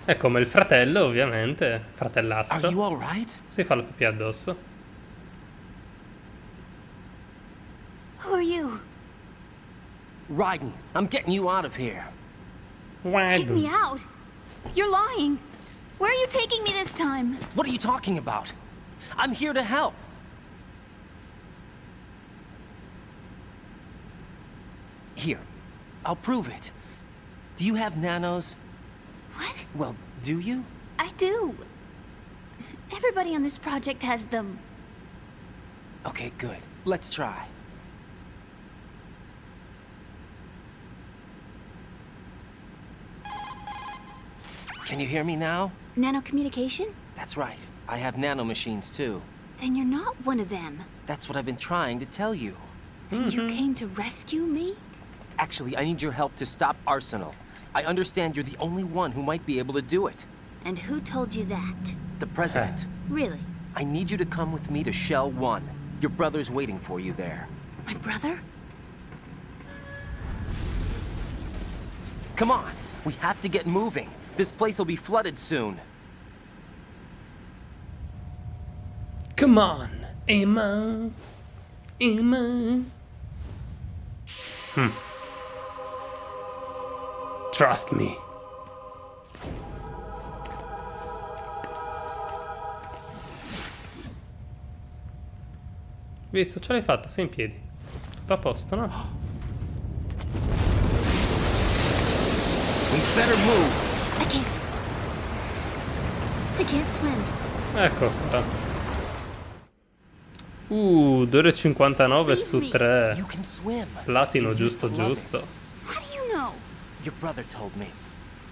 È come il fratello, ovviamente. Fratellastro. Are you all right? Si fa la pipì addosso. Who are you? Raiden, I'm getting you out of here. Get me out? You're lying. Where are you taking me this time? What are you talking about? I'm here to help. Here, I'll prove it. Do you have nanos? What? Well, do you? I do. Everybody on this project has them. Okay, good. Let's try. Can you hear me now? Nanocommunication? That's right. I have nanomachines too. Then you're not one of them. That's what I've been trying to tell you. And you came to rescue me? Actually, I need your help to stop Arsenal. I understand you're the only one who might be able to do it. And who told you that? The President. Really? I need you to come with me to Shell 1. Your brother's waiting for you there. My brother? Come on, we have to get moving. This place will be flooded soon. Come on, Emma. Emma. Trust me. Visto, ce l'hai fatta, sei in piedi. Tutto a posto, no? We better move. I can't swim. Ecco qua. 2,59 su 3. You can swim. Platino, You used giusto, to love giusto. it. How do you know? Your brother told me.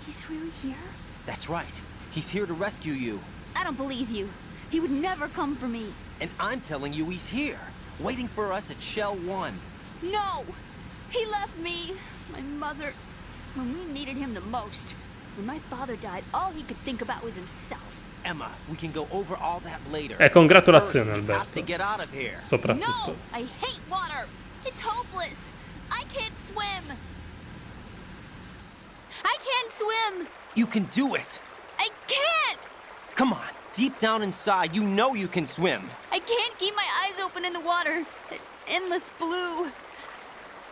He's really here? That's right. He's here to rescue you. I don't believe you. He would never come for me. And I'm telling you he's here, waiting for us at Shell 1. No! He left me, my mother, when we needed him the most. When my father died, all he could think about was himself. Emma, we can go over all that later. Congratulazioni, First, we have to Alberto. get out of here. Soprattutto. No! I hate water! It's hopeless! I can't swim! I can't swim! You can do it. I can't! Come on, deep down inside, you know you can swim. I can't keep my eyes open in the water. Endless blue.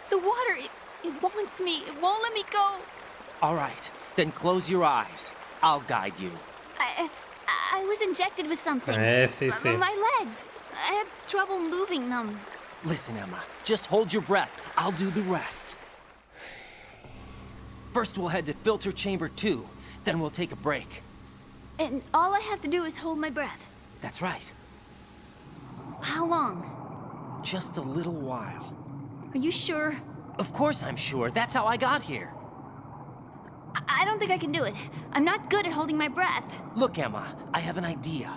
The water, it wants me. It won't let me go. All right, then close your eyes. I'll guide you. I was injected with something. Sì, sì. My legs. I have trouble moving them. Listen, Emma, just hold your breath. I'll do the rest. First, we'll head to filter chamber 2. Then we'll take a break. And all I have to do is hold my breath. That's right. How long? Just a little while. Are you sure? Of course I'm sure. That's how I got here. I don't think I can do it. I'm not good at holding my breath. Look, Emma, I have an idea.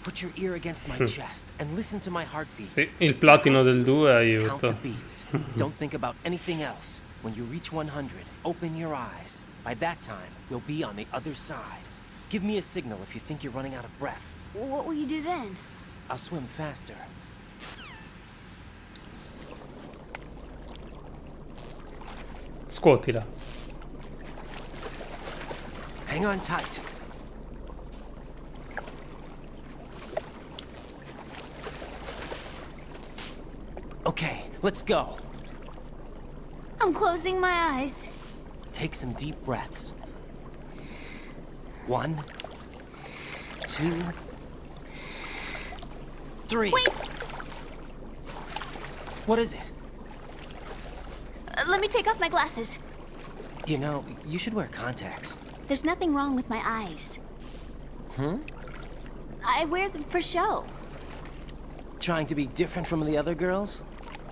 Put your ear against my chest and listen to my heartbeat. Sì, il platino del 2 Count the aiuto. beats. Don't think about anything else. When you reach 100, open your eyes. By that time, we'll be on the other side. Give me a signal if you think you're running out of breath. What will you do then? I'll swim faster. Scuotila. Hang on tight. Okay, let's go. I'm closing my eyes. Take some deep breaths. 1, 2, 3. Wait! What is it? Let me take off my glasses. You know, you should wear contacts. There's nothing wrong with my eyes. I wear them for show. Trying to be different from the other girls?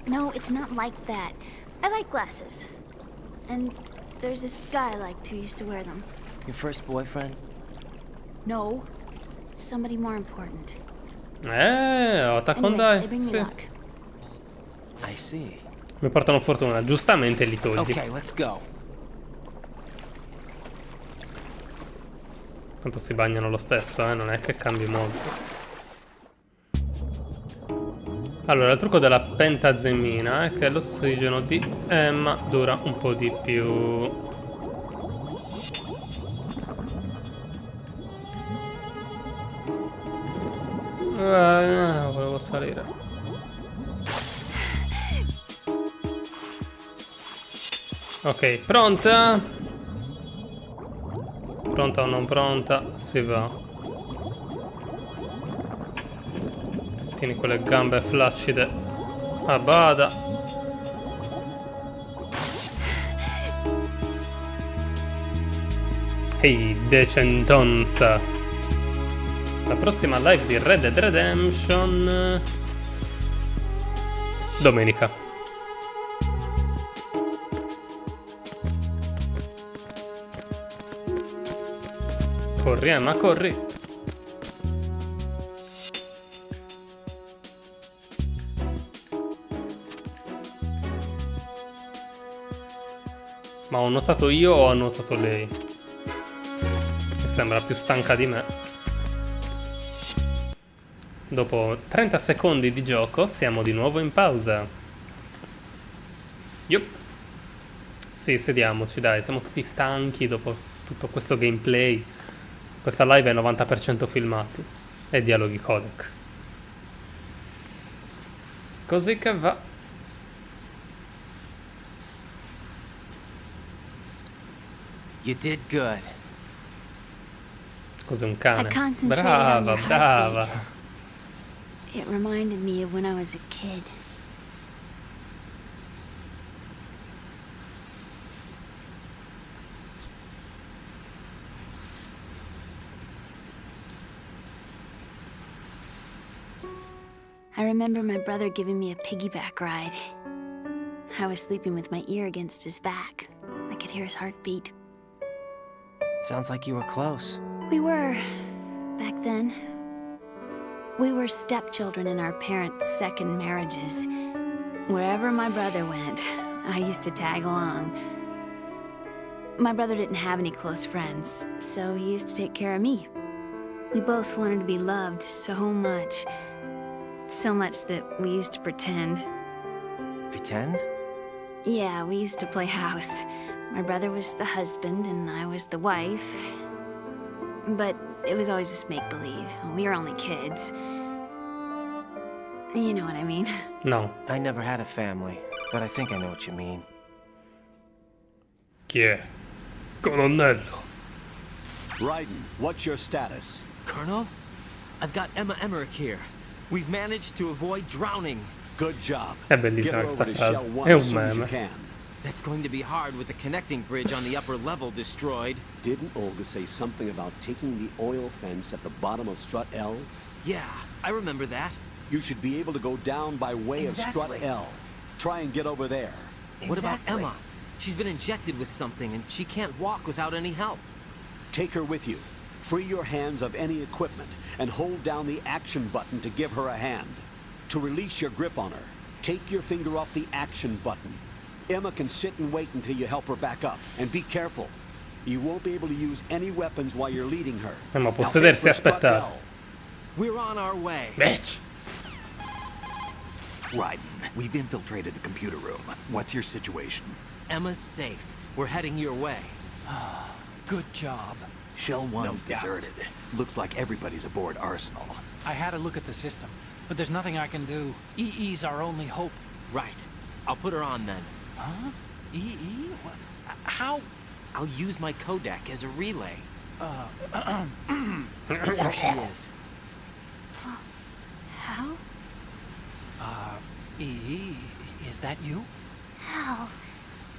No, it's not like that. I like glasses. And there's this guy I liked who used to wear them. Your first boyfriend? No. Somebody more important. Attack on Anyway, they Die. bring me Sì. luck. I see. Mi portano fortuna, giustamente li togli. Okay, let's go. Tanto si bagnano lo stesso, non è che cambi molto. Allora, il trucco della pentazemina è che l'ossigeno di Emma dura un po' di più. Volevo salire. Ok, pronta? Pronta o non pronta? Si va. Tieni quelle gambe flaccide a bada. Ehi, decentonza. La prossima live di Red Dead Redemption domenica. Corri, Emma, corri. Ma ho notato io o ha notato lei? Mi sembra più stanca di me. Dopo 30 secondi di gioco siamo di nuovo in pausa. Yup. Sì, sediamoci, dai, siamo tutti stanchi dopo tutto questo gameplay. Questa live è 90% filmati e dialoghi codec. Così che va. You did good. Cos'è un cane? I concentrated Brava, on your brava. heartbeat. It reminded me of when I was a kid. I remember my brother giving me a piggyback ride. I was sleeping with my ear against his back. I could hear his heartbeat. Sounds like you were close. We were, back then. We were stepchildren in our parents' second marriages. Wherever my brother went, I used to tag along. My brother didn't have any close friends, so he used to take care of me. We both wanted to be loved so much. So much that we used to pretend. Pretend? Yeah, we used to play house. My brother was the husband and I was the wife. But it was always just make-believe. We were only kids. You know what I mean? No. I never had a family, but I think I know what you mean. Chi è? Colonnello. Raiden, what's your status? Colonel? I've got Emma Emmerich here. We've managed to avoid drowning. Good job. È bellissima Get her questa over to frase. Shell 1 È as un soon as you meme. can. That's going to be hard with the connecting bridge on the upper level destroyed. Didn't Olga say something about taking the oil fence at the bottom of Strut L? Yeah, I remember that. You should be able to go down by way of Strut Exactly. L. Try and get over there. What about Emma? She's been injected with something and she can't walk without any help. Take her with you. Free your hands of any equipment and hold down the action button to give her a hand. To release your grip on her, take your finger off the action button. Emma can sit and wait until you help her back up. And be careful. You won't be able to use any weapons while you're leading her. Ma può sedersi e aspettare. We're on our way. Bitch. Raiden, we've infiltrated the computer room. What's your situation? Emma's safe. We're heading your way. Good job. Shell 1's doubt. deserted. Looks like everybody's aboard Arsenal. I had a look at the system, but there's nothing I can do. EE's our only hope. Right. I'll put her on then. Huh? EE? What? How? I'll use my codec as a relay. Here she is. How? EE, is that you? How?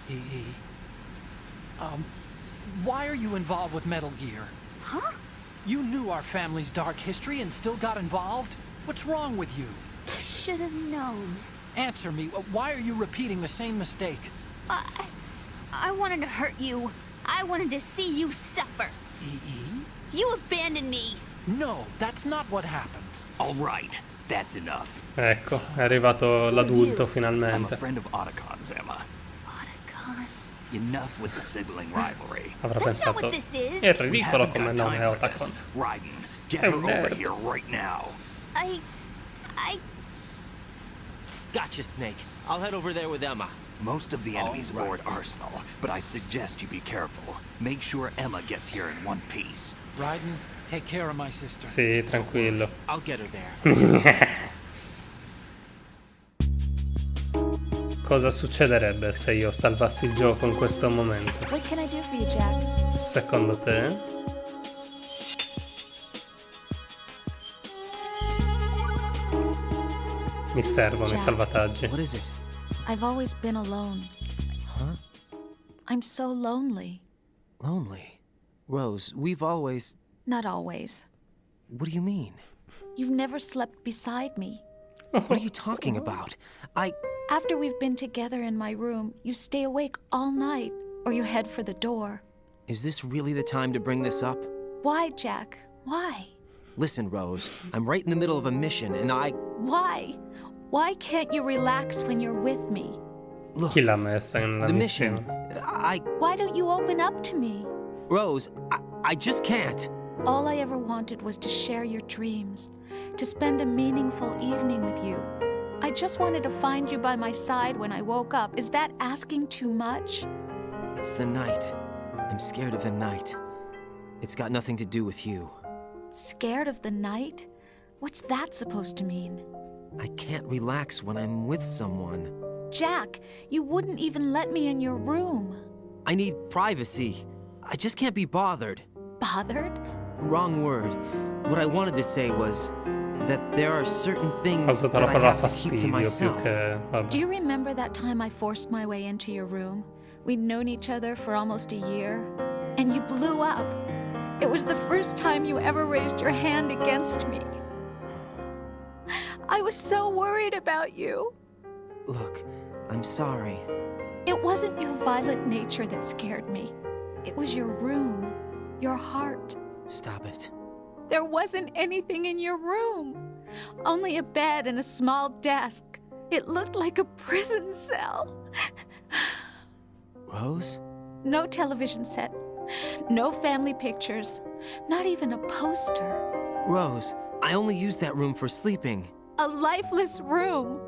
EE. Why are you involved with Metal Gear? Huh? You knew our family's dark history and still got involved? What's wrong with you? I should have known. Answer me, why are you repeating the same mistake? I wanted to hurt you. I wanted to see you suffer. EE? You abandoned me. No, that's not what happened. All right, that's enough. Ecco, è arrivato l'adulto I'm a finalmente. friend of Otacon's, Emma. Otacon. Enough with the sibling rivalry. Avrà That's not pensato. what this is. È We ridicolo haven't come got nome time for this. Otacon. Raiden, get È her un over nerd. here right now. I... Gotcha, Snake. I'll head over there with Emma. Most of the enemies aboard Arsenal, but I suggest you be careful. Make sure Emma gets here in one piece. Raiden, take care of my sister. Sì, tranquillo. I'll get her there. Cosa succederebbe se io salvassi il gioco in questo momento? What can I do for you, Jack? Secondo te? Mi servono i salvataggi. What is it? I've always been alone. Huh? I'm so lonely. Lonely? Rose, we've always... Not always. What do you mean? You've never slept beside me. What are you talking about? After we've been together in my room, you stay awake all night, or you head for the door. Is this really the time to bring this up? Why, Jack? Why? Listen, Rose, I'm right in the middle of a mission, and Why? Why can't you relax when you're with me? Look, Chi l'ha messa nella the missione? mission, Why don't you open up to me? Rose, I just can't. All I ever wanted was to share your dreams, to spend a meaningful evening with you. I just wanted to find you by my side when I woke up. Is that asking too much? It's the night. I'm scared of the night. It's got nothing to do with you. Scared of the night? What's that supposed to mean? I can't relax when I'm with someone. Jack, you wouldn't even let me in your room. I need privacy. I just can't be bothered. Bothered? Wrong word. What I wanted to say was that there are certain Ho things usato that la I parola have to keep to fastidio più myself. che... vabbè. Do you remember that time I forced my way into your room? We'd known each other for almost a year, and you blew up. It was the first time you ever raised your hand against me. I was so worried about you. Look, I'm sorry. It wasn't your violent nature that scared me. It was your room, your heart. Stop it. There wasn't anything in your room. Only a bed and a small desk. It looked like a prison cell. Rose? No television set. No family pictures. Not even a poster. Rose, I only use that room for sleeping. A lifeless room.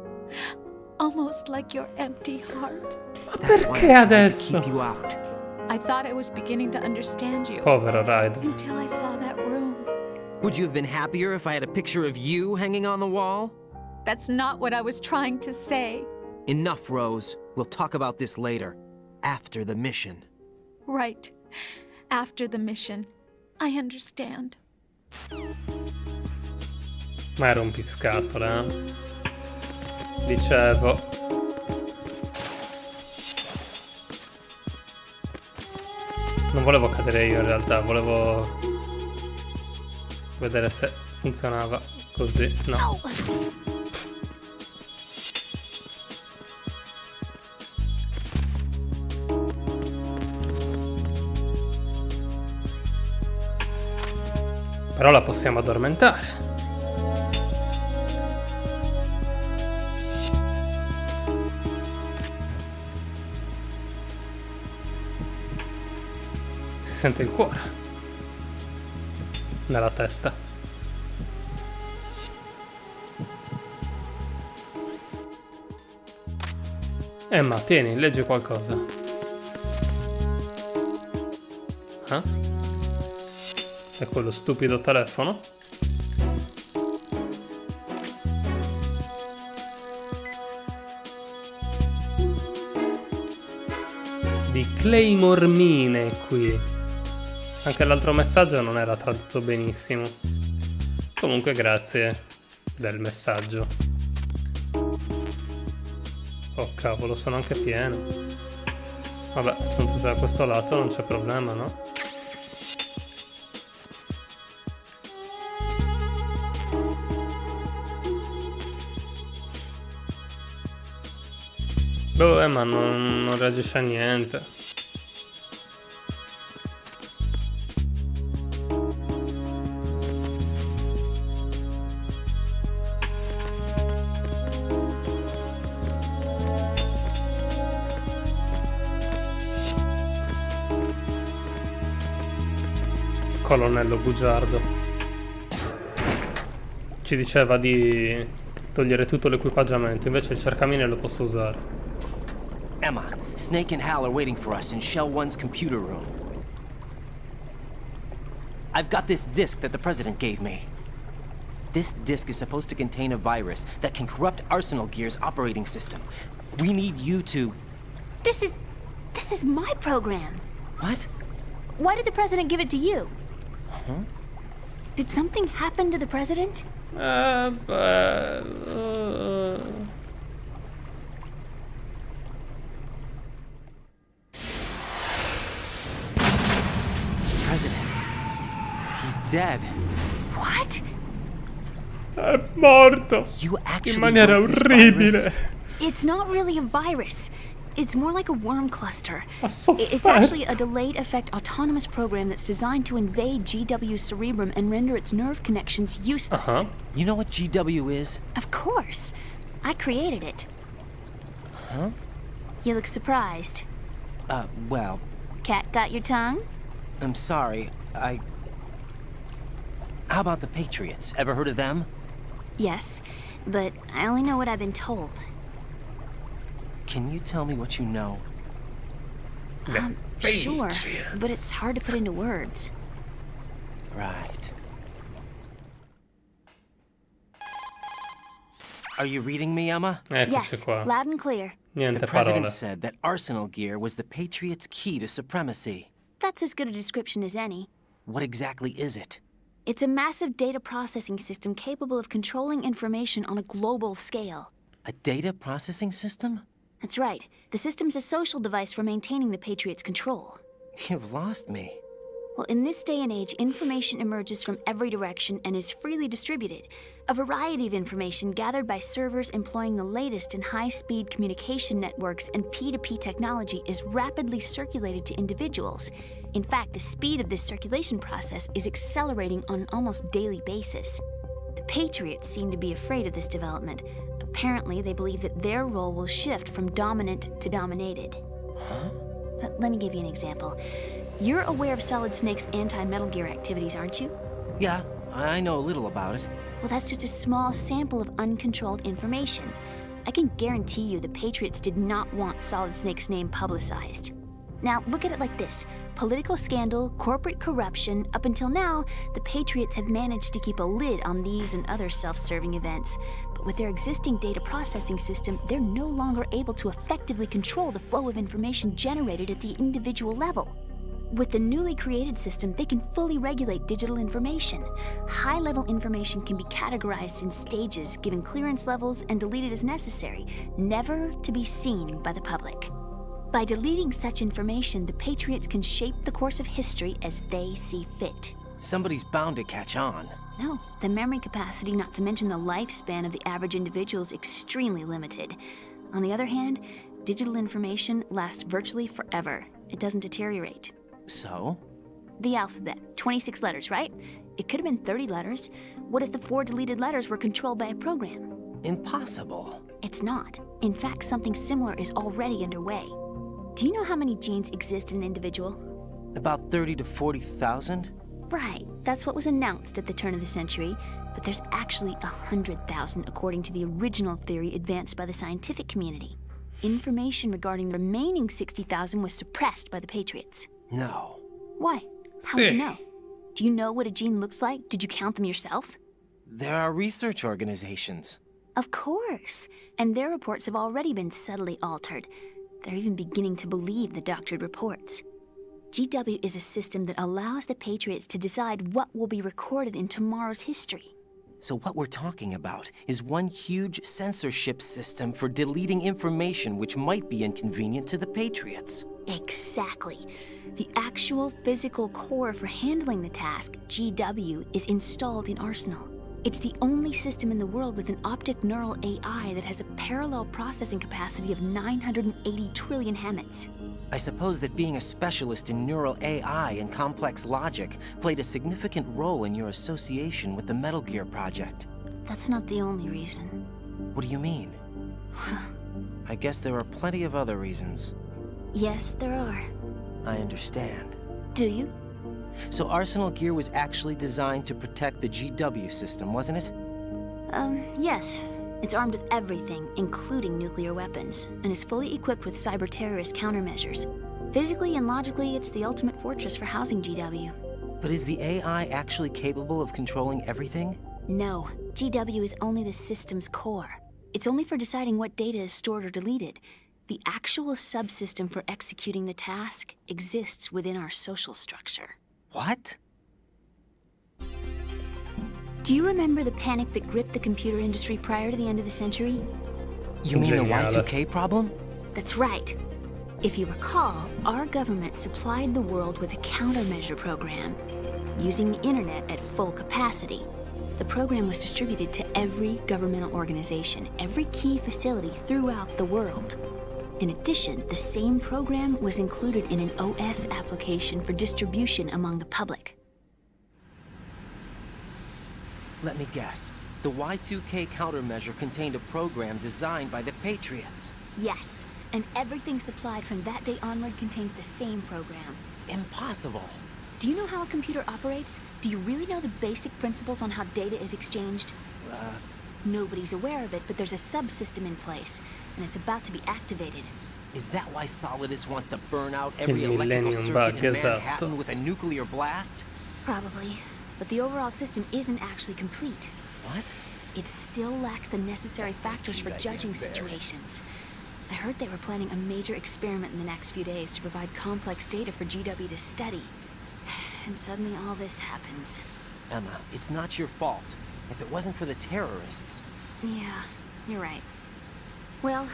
Almost like your empty heart. That's why Perché I tried to adesso? keep you out. I thought I was beginning to understand you. Povero Raiden. Until I saw that room. Would you have been happier if I had a picture of you hanging on the wall? That's not what I was trying to say. Enough, Rose. We'll talk about this later. After the mission. Right. After the mission. I understand. Ma era un piscatole, eh? Dicevo. Non volevo cadere io in realtà, volevo vedere se funzionava così. No. Però la possiamo addormentare. Si sente il cuore nella testa. Emma, tieni, leggi qualcosa. Ah? È quello stupido telefono? Di Claymore Mine qui. Anche l'altro messaggio non era tradotto benissimo. Comunque grazie del messaggio. Oh cavolo, sono anche pieno. Vabbè, sono tutte da questo lato, non c'è problema, no? Boh, ma non reagisce a niente. Colonnello bugiardo. Ci diceva di togliere tutto l'equipaggiamento, invece il cercamine lo posso usare. Emma, Snake and Hal are waiting for us in Shell 1's computer room. I've got this disk that the President gave me. This disk is supposed to contain a virus that can corrupt Arsenal Gear's operating system. We need you to... This is my program. What? Why did the President give it to you? Huh? Did something happen to the President? President. He's dead. What? È morto. You actually In maniera wrote this orribile. virus? It's not really a virus. It's more like a worm cluster. Ha sofferto. It's actually a delayed effect autonomous program that's designed to invade GW's cerebrum and render its nerve connections useless. You know what GW is? Of course. I created it. Huh? You look surprised. Well, Cat got your tongue? I'm sorry. How about the Patriots? Ever heard of them? Yes, but I only know what I've been told. Can you tell me what you know? Sure, but it's hard to put into words. Right. Are you reading me, Emma? Eccoci Yes, qua. loud and clear. Niente The President parole. said that Arsenal Gear was the Patriots' key to supremacy. That's as good a description as any. What exactly is it? It's a massive data processing system capable of controlling information on a global scale. A data processing system? That's right. The system's a social device for maintaining the Patriots' control. You've lost me. Well, in this day and age, information emerges from every direction and is freely distributed. A variety of information gathered by servers employing the latest in high-speed communication networks and P2P technology is rapidly circulated to individuals. In fact, the speed of this circulation process is accelerating on an almost daily basis. The Patriots seem to be afraid of this development. Apparently, they believe that their role will shift from dominant to dominated. Huh? Let me give you an example. You're aware of Solid Snake's anti-Metal Gear activities, aren't you? Yeah, I know a little about it. Well, that's just a small sample of uncontrolled information. I can guarantee you the Patriots did not want Solid Snake's name publicized. Now, look at it like this. Political scandal, corporate corruption, up until now, the Patriots have managed to keep a lid on these and other self-serving events. But with their existing data processing system, they're no longer able to effectively control the flow of information generated at the individual level. With the newly created system, they can fully regulate digital information. High-level information can be categorized in stages, given clearance levels, and deleted as necessary, never to be seen by the public. By deleting such information, the Patriots can shape the course of history as they see fit. Somebody's bound to catch on. No, the memory capacity, not to mention the lifespan of the average individual, is extremely limited. On the other hand, digital information lasts virtually forever. It doesn't deteriorate. So? The alphabet. 26 letters, right? It could have been 30 letters. What if the 4 deleted letters were controlled by a program? Impossible. It's not. In fact, something similar is already underway. Do you know how many genes exist in an individual? About 30 to 40,000? Right. That's what was announced at the turn of the century. But there's actually 100,000 according to the original theory advanced by the scientific community. Information regarding the remaining 60,000 was suppressed by the Patriots. No. Why? How would you know? Do you know what a gene looks like? Did you count them yourself? There are research organizations. Of course. And their reports have already been subtly altered. They're even beginning to believe the doctored reports. GW is a system that allows the Patriots to decide what will be recorded in tomorrow's history. So what we're talking about is one huge censorship system for deleting information which might be inconvenient to the Patriots. Exactly. The actual physical core for handling the task, GW, is installed in Arsenal. It's the only system in the world with an optic neural AI that has a parallel processing capacity of 980 trillion Hammets. I suppose that being a specialist in neural AI and complex logic played a significant role in your association with the Metal Gear project. That's not the only reason. What do you mean? I guess there are plenty of other reasons. Yes, there are. I understand. Do you? So Arsenal Gear was actually designed to protect the GW system, wasn't it? Yes. It's armed with everything, including nuclear weapons, and is fully equipped with cyber-terrorist countermeasures. Physically and logically, it's the ultimate fortress for housing GW. But is the AI actually capable of controlling everything? No. GW is only the system's core. It's only for deciding what data is stored or deleted. The actual subsystem for executing the task exists within our social structure. What? Do you remember the panic that gripped the computer industry prior to the end of the century? You mean the Y2K problem? That's right. If you recall, our government supplied the world with a countermeasure program, using the internet at full capacity. The program was distributed to every governmental organization, every key facility throughout the world. In addition, the same program was included in an OS application for distribution among the public. Let me guess. The Y2K countermeasure contained a program designed by the Patriots. Yes, and everything supplied from that day onward contains the same program. Impossible. Do you know how a computer operates? Do you really know the basic principles on how data is exchanged? Nobody's aware of it, but there's a subsystem in place, and it's about to be activated. Is that why Solidus wants to burn out every electrical circuit in Manhattan with a nuclear blast? Probably. But the overall system isn't actually complete. What? It still lacks the necessary factors for judging situations. I heard they were planning a major experiment in the next few days to provide complex data for GW to study. And suddenly all this happens. Emma, it's not your fault. If it wasn't for the terrorists... Yeah, you're right. Well,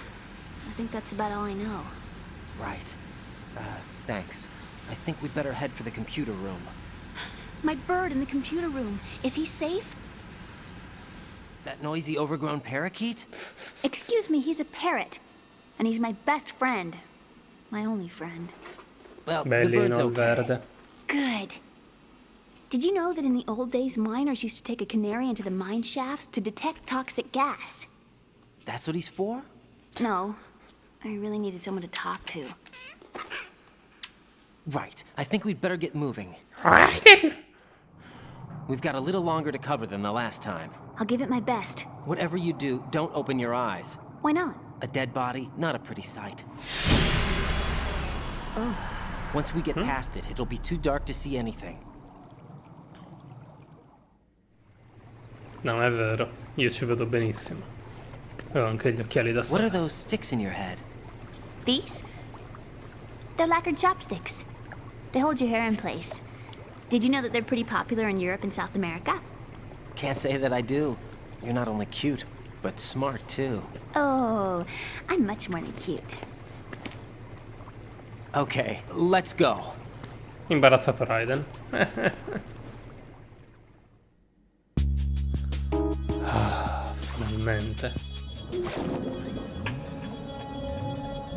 I think that's about all I know. Right. Thanks. I think we'd better head for the computer room. My bird in the computer room. Is he safe? That noisy, overgrown parakeet? Excuse me, he's a parrot. And he's my best friend. My only friend. Well, the bird's okay. Verde. Good. Did you know that in the old days, miners used to take a canary into the mine shafts to detect toxic gas? That's what he's for? No. I really needed someone to talk to. Right. I think we'd better get moving. Right. We've got a little longer to cover than the last time. I'll give it my best. Whatever you do, don't open your eyes. Why not? A dead body, not a pretty sight. Oh. Once we get past it, it'll be too dark to see anything. No, è vero. Io ci vedo benissimo. Ho anche gli occhiali da What are sole. those sticks in your head? These? They're lacquered chopsticks. They hold your hair in place. Did you know that they're pretty popular in Europe and South America? Can't say that I do. You're not only cute, but smart too. Oh, I'm much more than cute. Okay, let's go. Imbarazzato Raiden. Finalmente.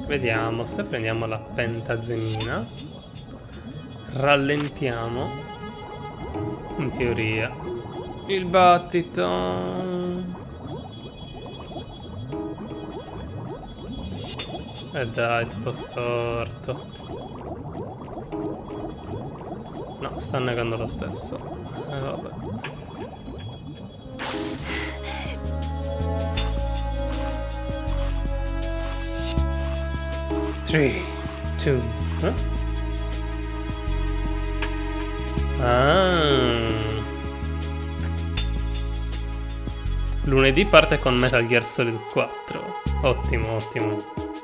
Vediamo se prendiamo la pentazenina. Rallentiamo. In teoria. Il battito. Dai, tutto storto. No, sta negando lo stesso. Vabbè. Three, two, Lunedì parte con Metal Gear Solid 4. Ottimo, ottimo.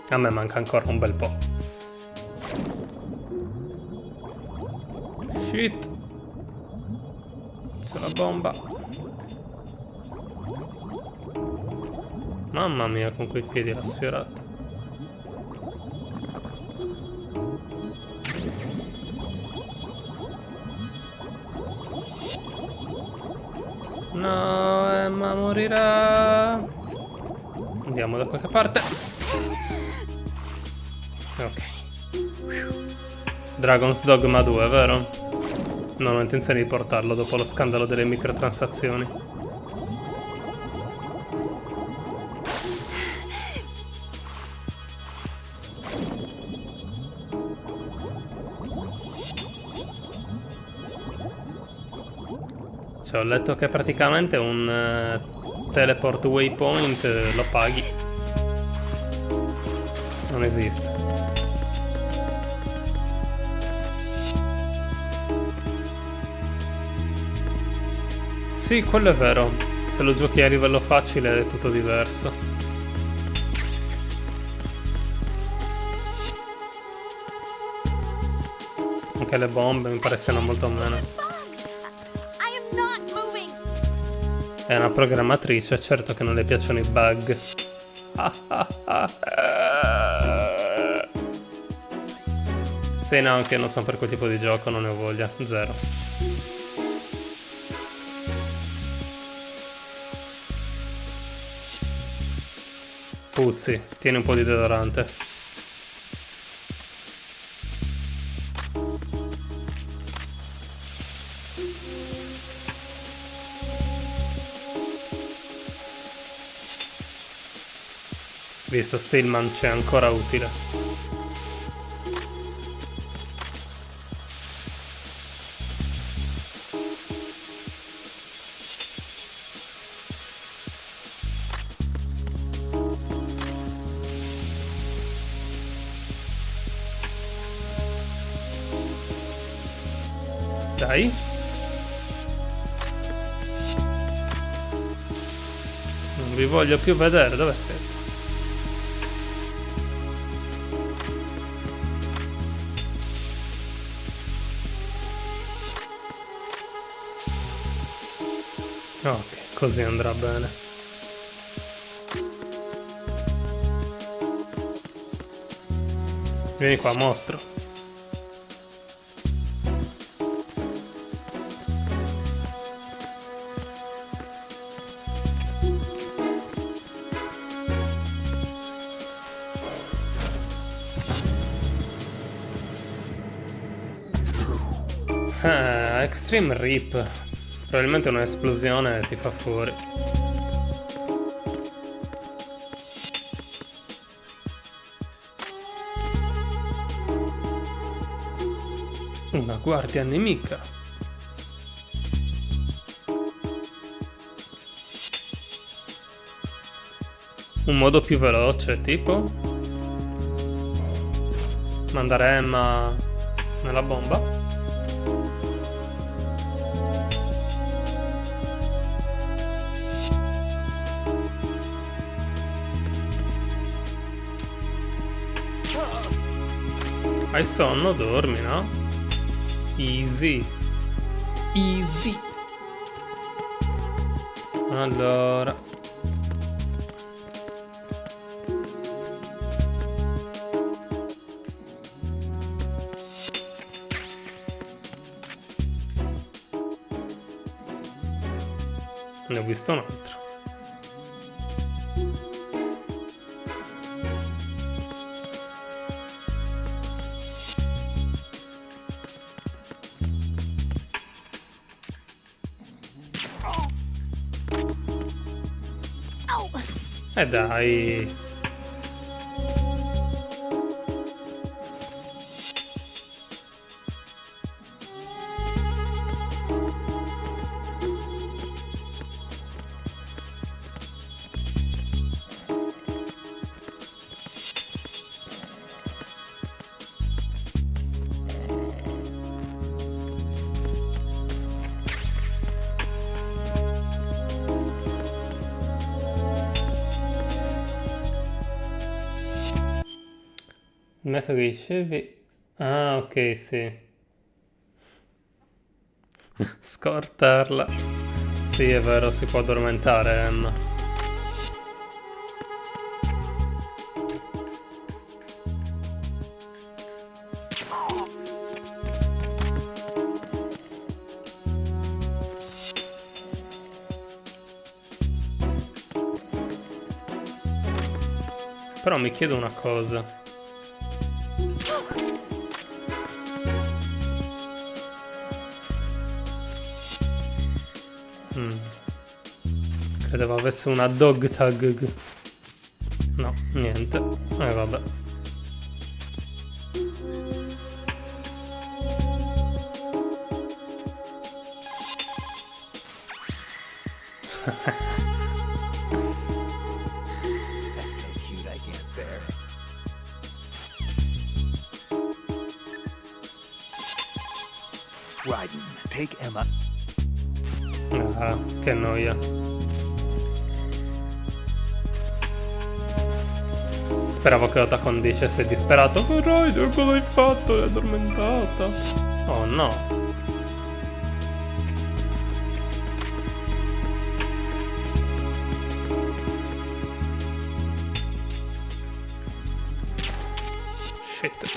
A me manca ancora un bel po'. Shit. C'è la bomba. Mamma mia, con quei piedi l'ha sfiorata. No, Emma morirà. Andiamo da qualche parte. Ok. Dragon's Dogma 2, vero? Non ho intenzione di portarlo dopo lo scandalo delle microtransazioni. Cioè, ho letto che praticamente un teleport waypoint lo paghi. Non esiste. Sì, quello è vero. Se lo giochi a livello facile è tutto diverso. Anche le bombe mi pare siano molto meno. È una programmatrice, certo che non le piacciono i bug. Sì, no, anche non sono per quel tipo di gioco, non ne ho voglia. Zero. Puzzi, tieni un po' di deodorante. Visto, Stillman c'è ancora utile. Dai. Non vi voglio più vedere, dove siete? Ok, così andrà bene. Vieni qua, mostro. Extreme Rip. Probabilmente un'esplosione ti fa fuori. Una guardia nemica. Un modo più veloce, tipo? Mandare Emma nella bomba? Hai sonno, dormi, no? Easy. Easy. Allora. Ne ho visto un altro. Dai. Il metodo che dicevi... Ah, ok, sì. Scortarla. Sì, è vero, si può addormentare, Emma. Però mi chiedo una cosa. Credevo avesse una dog tag. No, niente. Vabbè. That's so cute, I can't bear it. Raiden, take Emma. Ah, che noia. Speravo che Otakon dicesse disperato: oh, Raiden, cosa hai fatto? È addormentata. Oh no. Shit.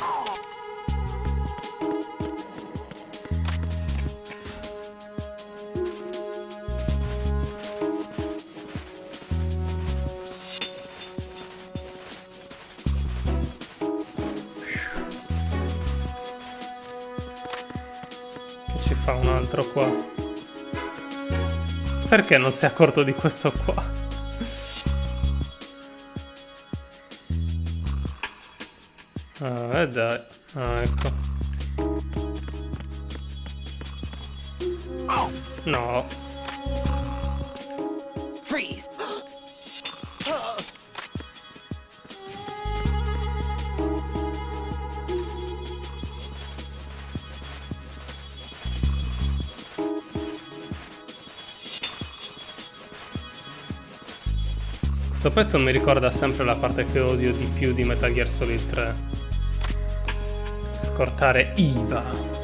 Fa un altro qua. Perché non si è accorto di questo qua? Ah, dai. Ah, ecco. No. Freeze! Questo pezzo mi ricorda sempre la parte che odio di più di Metal Gear Solid 3. Scortare Iva.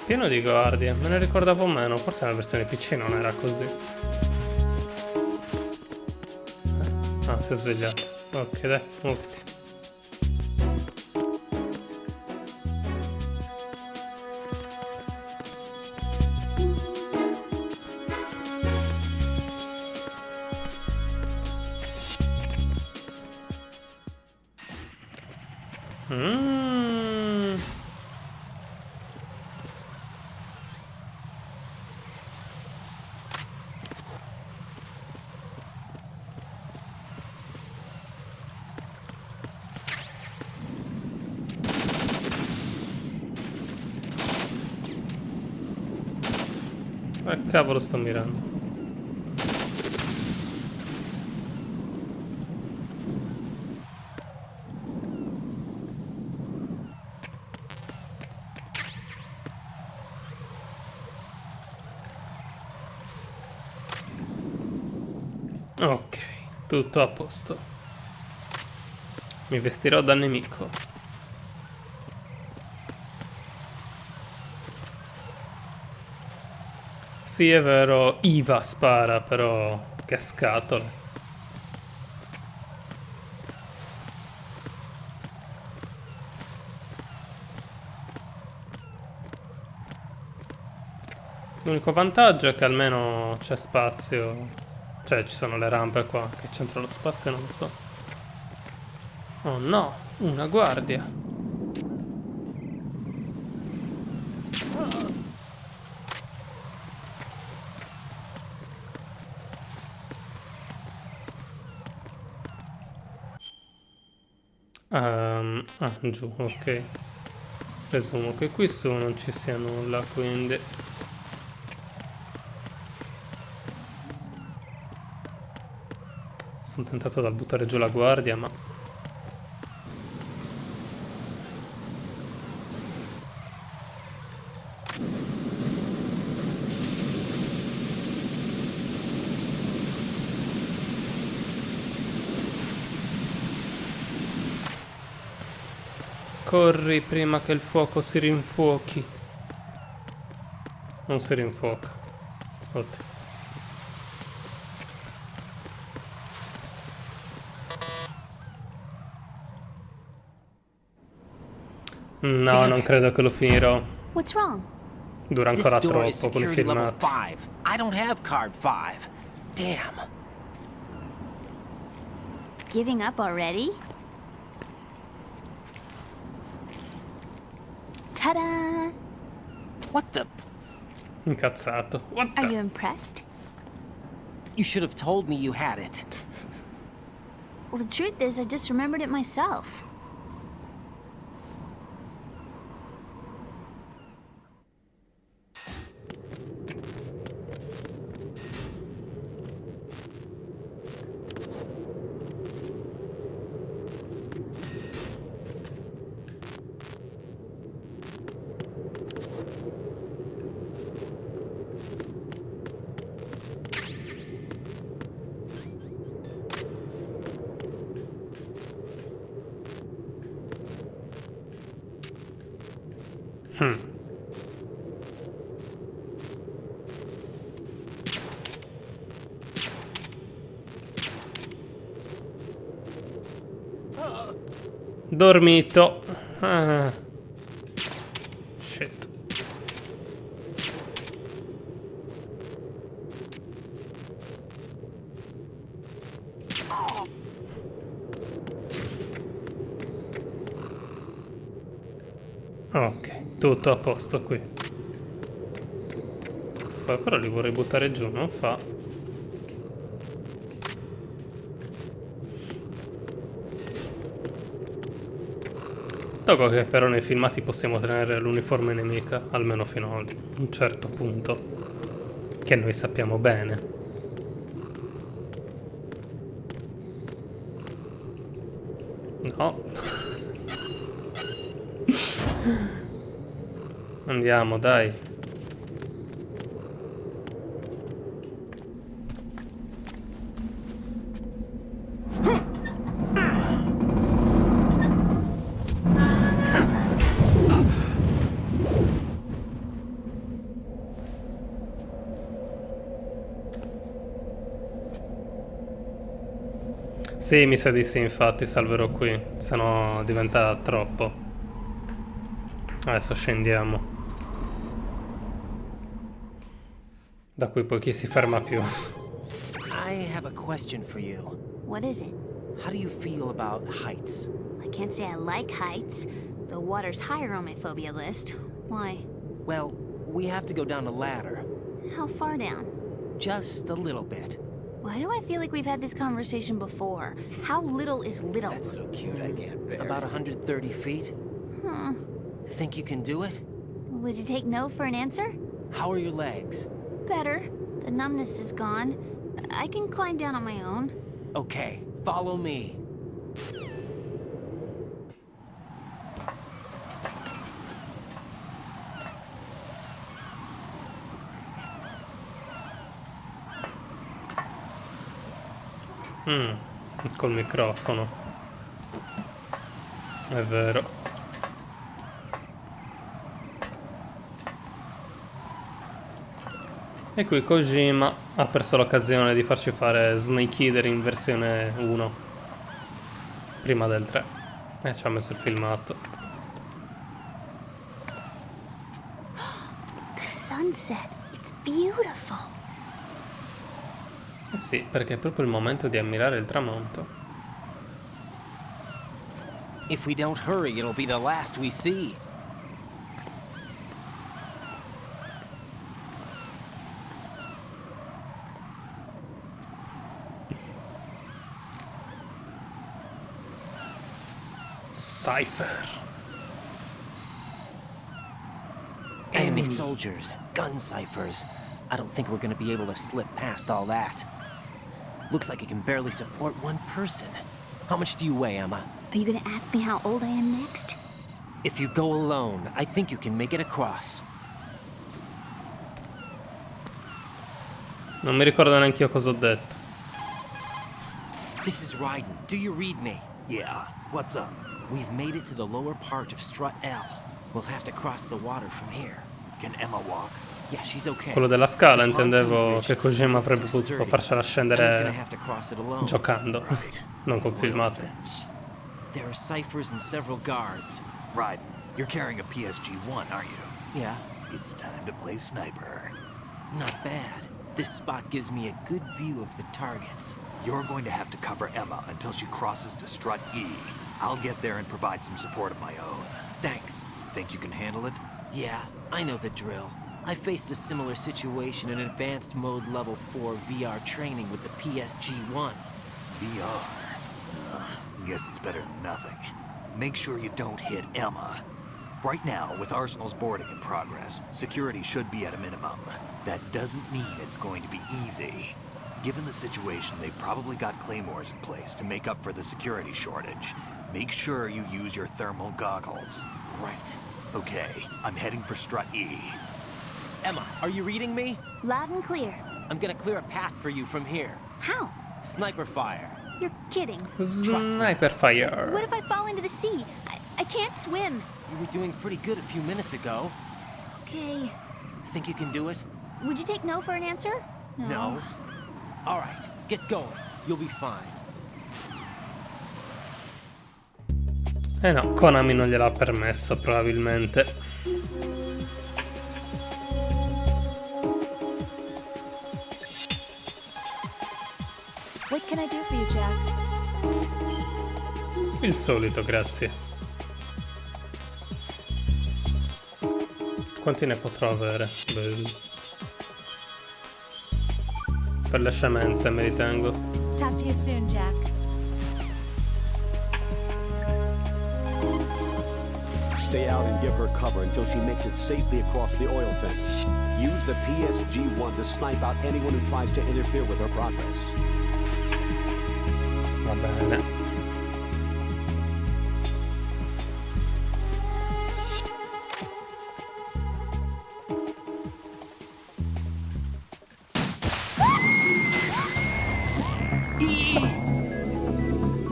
Pieno di guardie, me ne ricordavo meno, forse la versione PC non era così. Ah, si è svegliato. Ok, dai, muoviti. Cavolo, sto mirando. Ok, tutto a posto. Mi vestirò da nemico. Sì, è vero, Iva spara, però che scatole. L'unico vantaggio è che almeno c'è spazio. Cioè, ci sono le rampe qua. Che c'entra lo spazio non lo so. Oh no, una guardia. Giù, ok. Presumo che qui su non ci sia nulla, quindi... Sono tentato dal buttare giù la guardia, ma... Corri prima che il fuoco si rinfuochi. Non si rinfuoca. Oddio. No, non credo che lo finirò. What's wrong? Dura This ancora door is troppo con i security level filmati. 5. I don't have card 5. Damn. Giving up already? Ta-da! What the? Incazzato. What Are the? you impressed? You should have told me you had it. Well, the truth is, I just remembered it myself. Dormito. Ah. Shit. Ok, tutto a posto qui. Però li vorrei buttare giù, non fa. Dopo che però nei filmati possiamo tenere l'uniforme nemica, almeno fino a un certo punto, che noi sappiamo bene. No. Andiamo, dai. Sì, mi sa di sì, infatti salverò qui, sennò diventa troppo. Adesso scendiamo. Da qui poi chi si ferma più? I have a question for you. What is it? How do you feel about heights? I can't say I like heights. The water's higher on my phobia list. Why? Well, we have to go down a ladder. How far down? Just a little bit. Why do I feel like we've had this conversation before? How little is little? That's so cute I can't bear About it. 130 feet. Huh. Think you can do it? Would you take no for an answer? How are your legs? Better. The numbness is gone. I can climb down on my own. Okay, follow me. Col microfono. È vero. E qui Kojima ha perso l'occasione di farci fare Snake Eater in versione 1 prima del 3 e ci ha messo il filmato. The sunset. It's beautiful. Eh sì, perché è proprio il momento di ammirare il tramonto. If we don't hurry, it'll be the last we see. Cypher. Enemy soldiers, gun ciphers. I don't think we're gonna be able to slip past all that. Looks like it can barely support one person. How much do you weigh, Emma? Are you gonna ask me how old I am next? If you go alone, I think you can make it across. Non mi ricordo neanche io cosa ho detto. This is Raiden. Do you read me? Yeah, what's up? We've made it to the lower part of Strut L. We'll have to cross the water from here. Can Emma walk? Yeah, she's okay. Quello della scala intendevo che Kojima avrebbe potuto farcela scendere giocando, non con filmato. There are ciphers and several guards. Raiden, you're carrying a PSG-1, aren't you? Yeah. It's time to play sniper. Not bad. This spot gives me a good view of the targets. You're going to have to cover Emma until she crosses to Strut E. I'll get there and provide some support of my own. Thanks. Think you can handle it? Yeah, I know the drill. I faced a similar situation in advanced mode level 4 VR training with the PSG-1. VR? Guess it's better than nothing. Make sure you don't hit Emma. Right now, with Arsenal's boarding in progress, security should be at a minimum. That doesn't mean it's going to be easy. Given the situation, they've probably got claymores in place to make up for the security shortage. Make sure you use your thermal goggles. Right. Okay, I'm heading for Strut E. Emma, are you reading me? Loud and clear. I'm gonna clear a path for you from here. How? Sniper fire. You're kidding. Sniper fire. What if I fall into the sea? I can't swim. You were doing pretty good a few minutes ago. Okay. Think you can do it? Would you take no for an answer? No. All right, get going. You'll be fine. Eh no, Konami non gliel'ha permesso probabilmente. What can I do for you, Jack? Il solito, grazie. Quanti ne potrò avere? Per le scemenze mi ritengo. Talk to you soon, Jack. Stay out and give her cover until she makes it safely across the oil fence. Use the PSG-1 to snipe out anyone who tries to interfere with her progress. Va bene.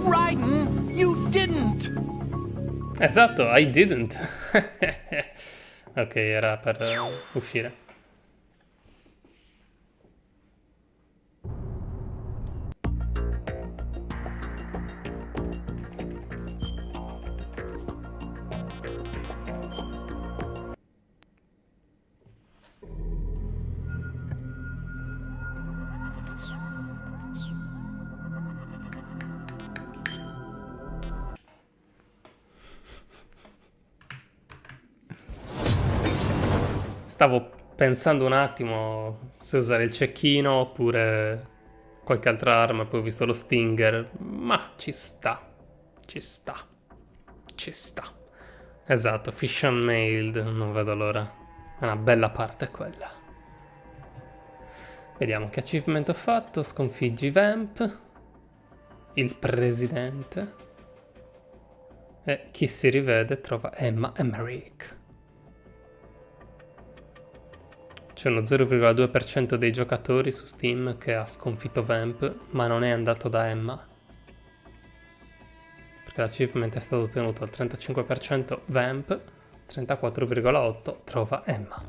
Raiden, you didn't! Esatto, I didn't. Ok, era per uscire. Stavo pensando un attimo se usare il cecchino oppure qualche altra arma, poi ho visto lo Stinger, ma ci sta, ci sta, ci sta. Esatto, Fish and Mailed, non vedo l'ora, è una bella parte quella. Vediamo che achievement ho fatto, sconfiggi Vamp, il presidente, e chi si rivede trova Emma Emmerich. C'è uno 0,2% dei giocatori su Steam che ha sconfitto Vamp, ma non è andato da Emma. Perché l'achievement è stato ottenuto al 35% Vamp, 34,8% trova Emma.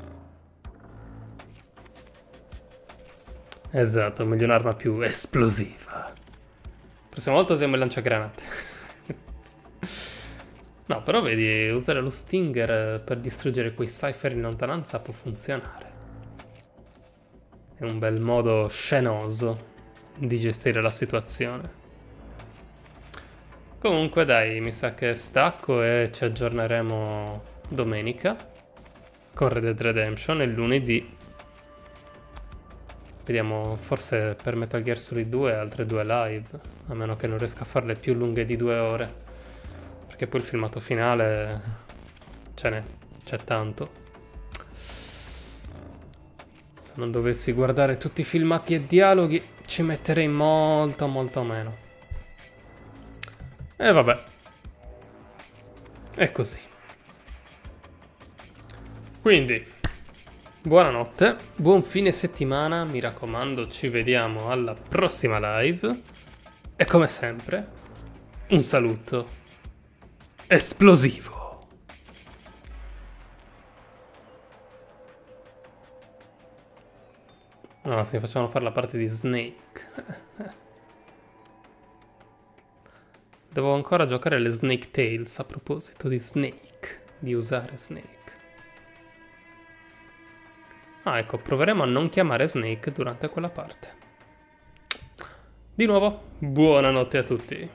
Esatto, meglio un'arma più esplosiva. Prossima volta usiamo il lanciagranate. No, però vedi, usare lo Stinger per distruggere quei cipher in lontananza può funzionare. È un bel modo scenoso di gestire la situazione. Comunque dai, mi sa che stacco e ci aggiorneremo domenica con Red Dead Redemption e lunedì vediamo, forse per Metal Gear Solid 2 altre 2 live, a meno che non riesca a farle più lunghe di 2 ore, perché poi il filmato finale c'è tanto. Se non dovessi guardare tutti i filmati e dialoghi ci metterei molto meno. E vabbè, è così. Quindi buonanotte, buon fine settimana, mi raccomando, ci vediamo alla prossima live e come sempre un saluto esplosivo. No, se mi facevano fare la parte di Snake. Devo ancora giocare le Snake Tales a proposito di Snake, di usare Snake. Ah, ecco, proveremo a non chiamare Snake durante quella parte. Di nuovo, buonanotte a tutti.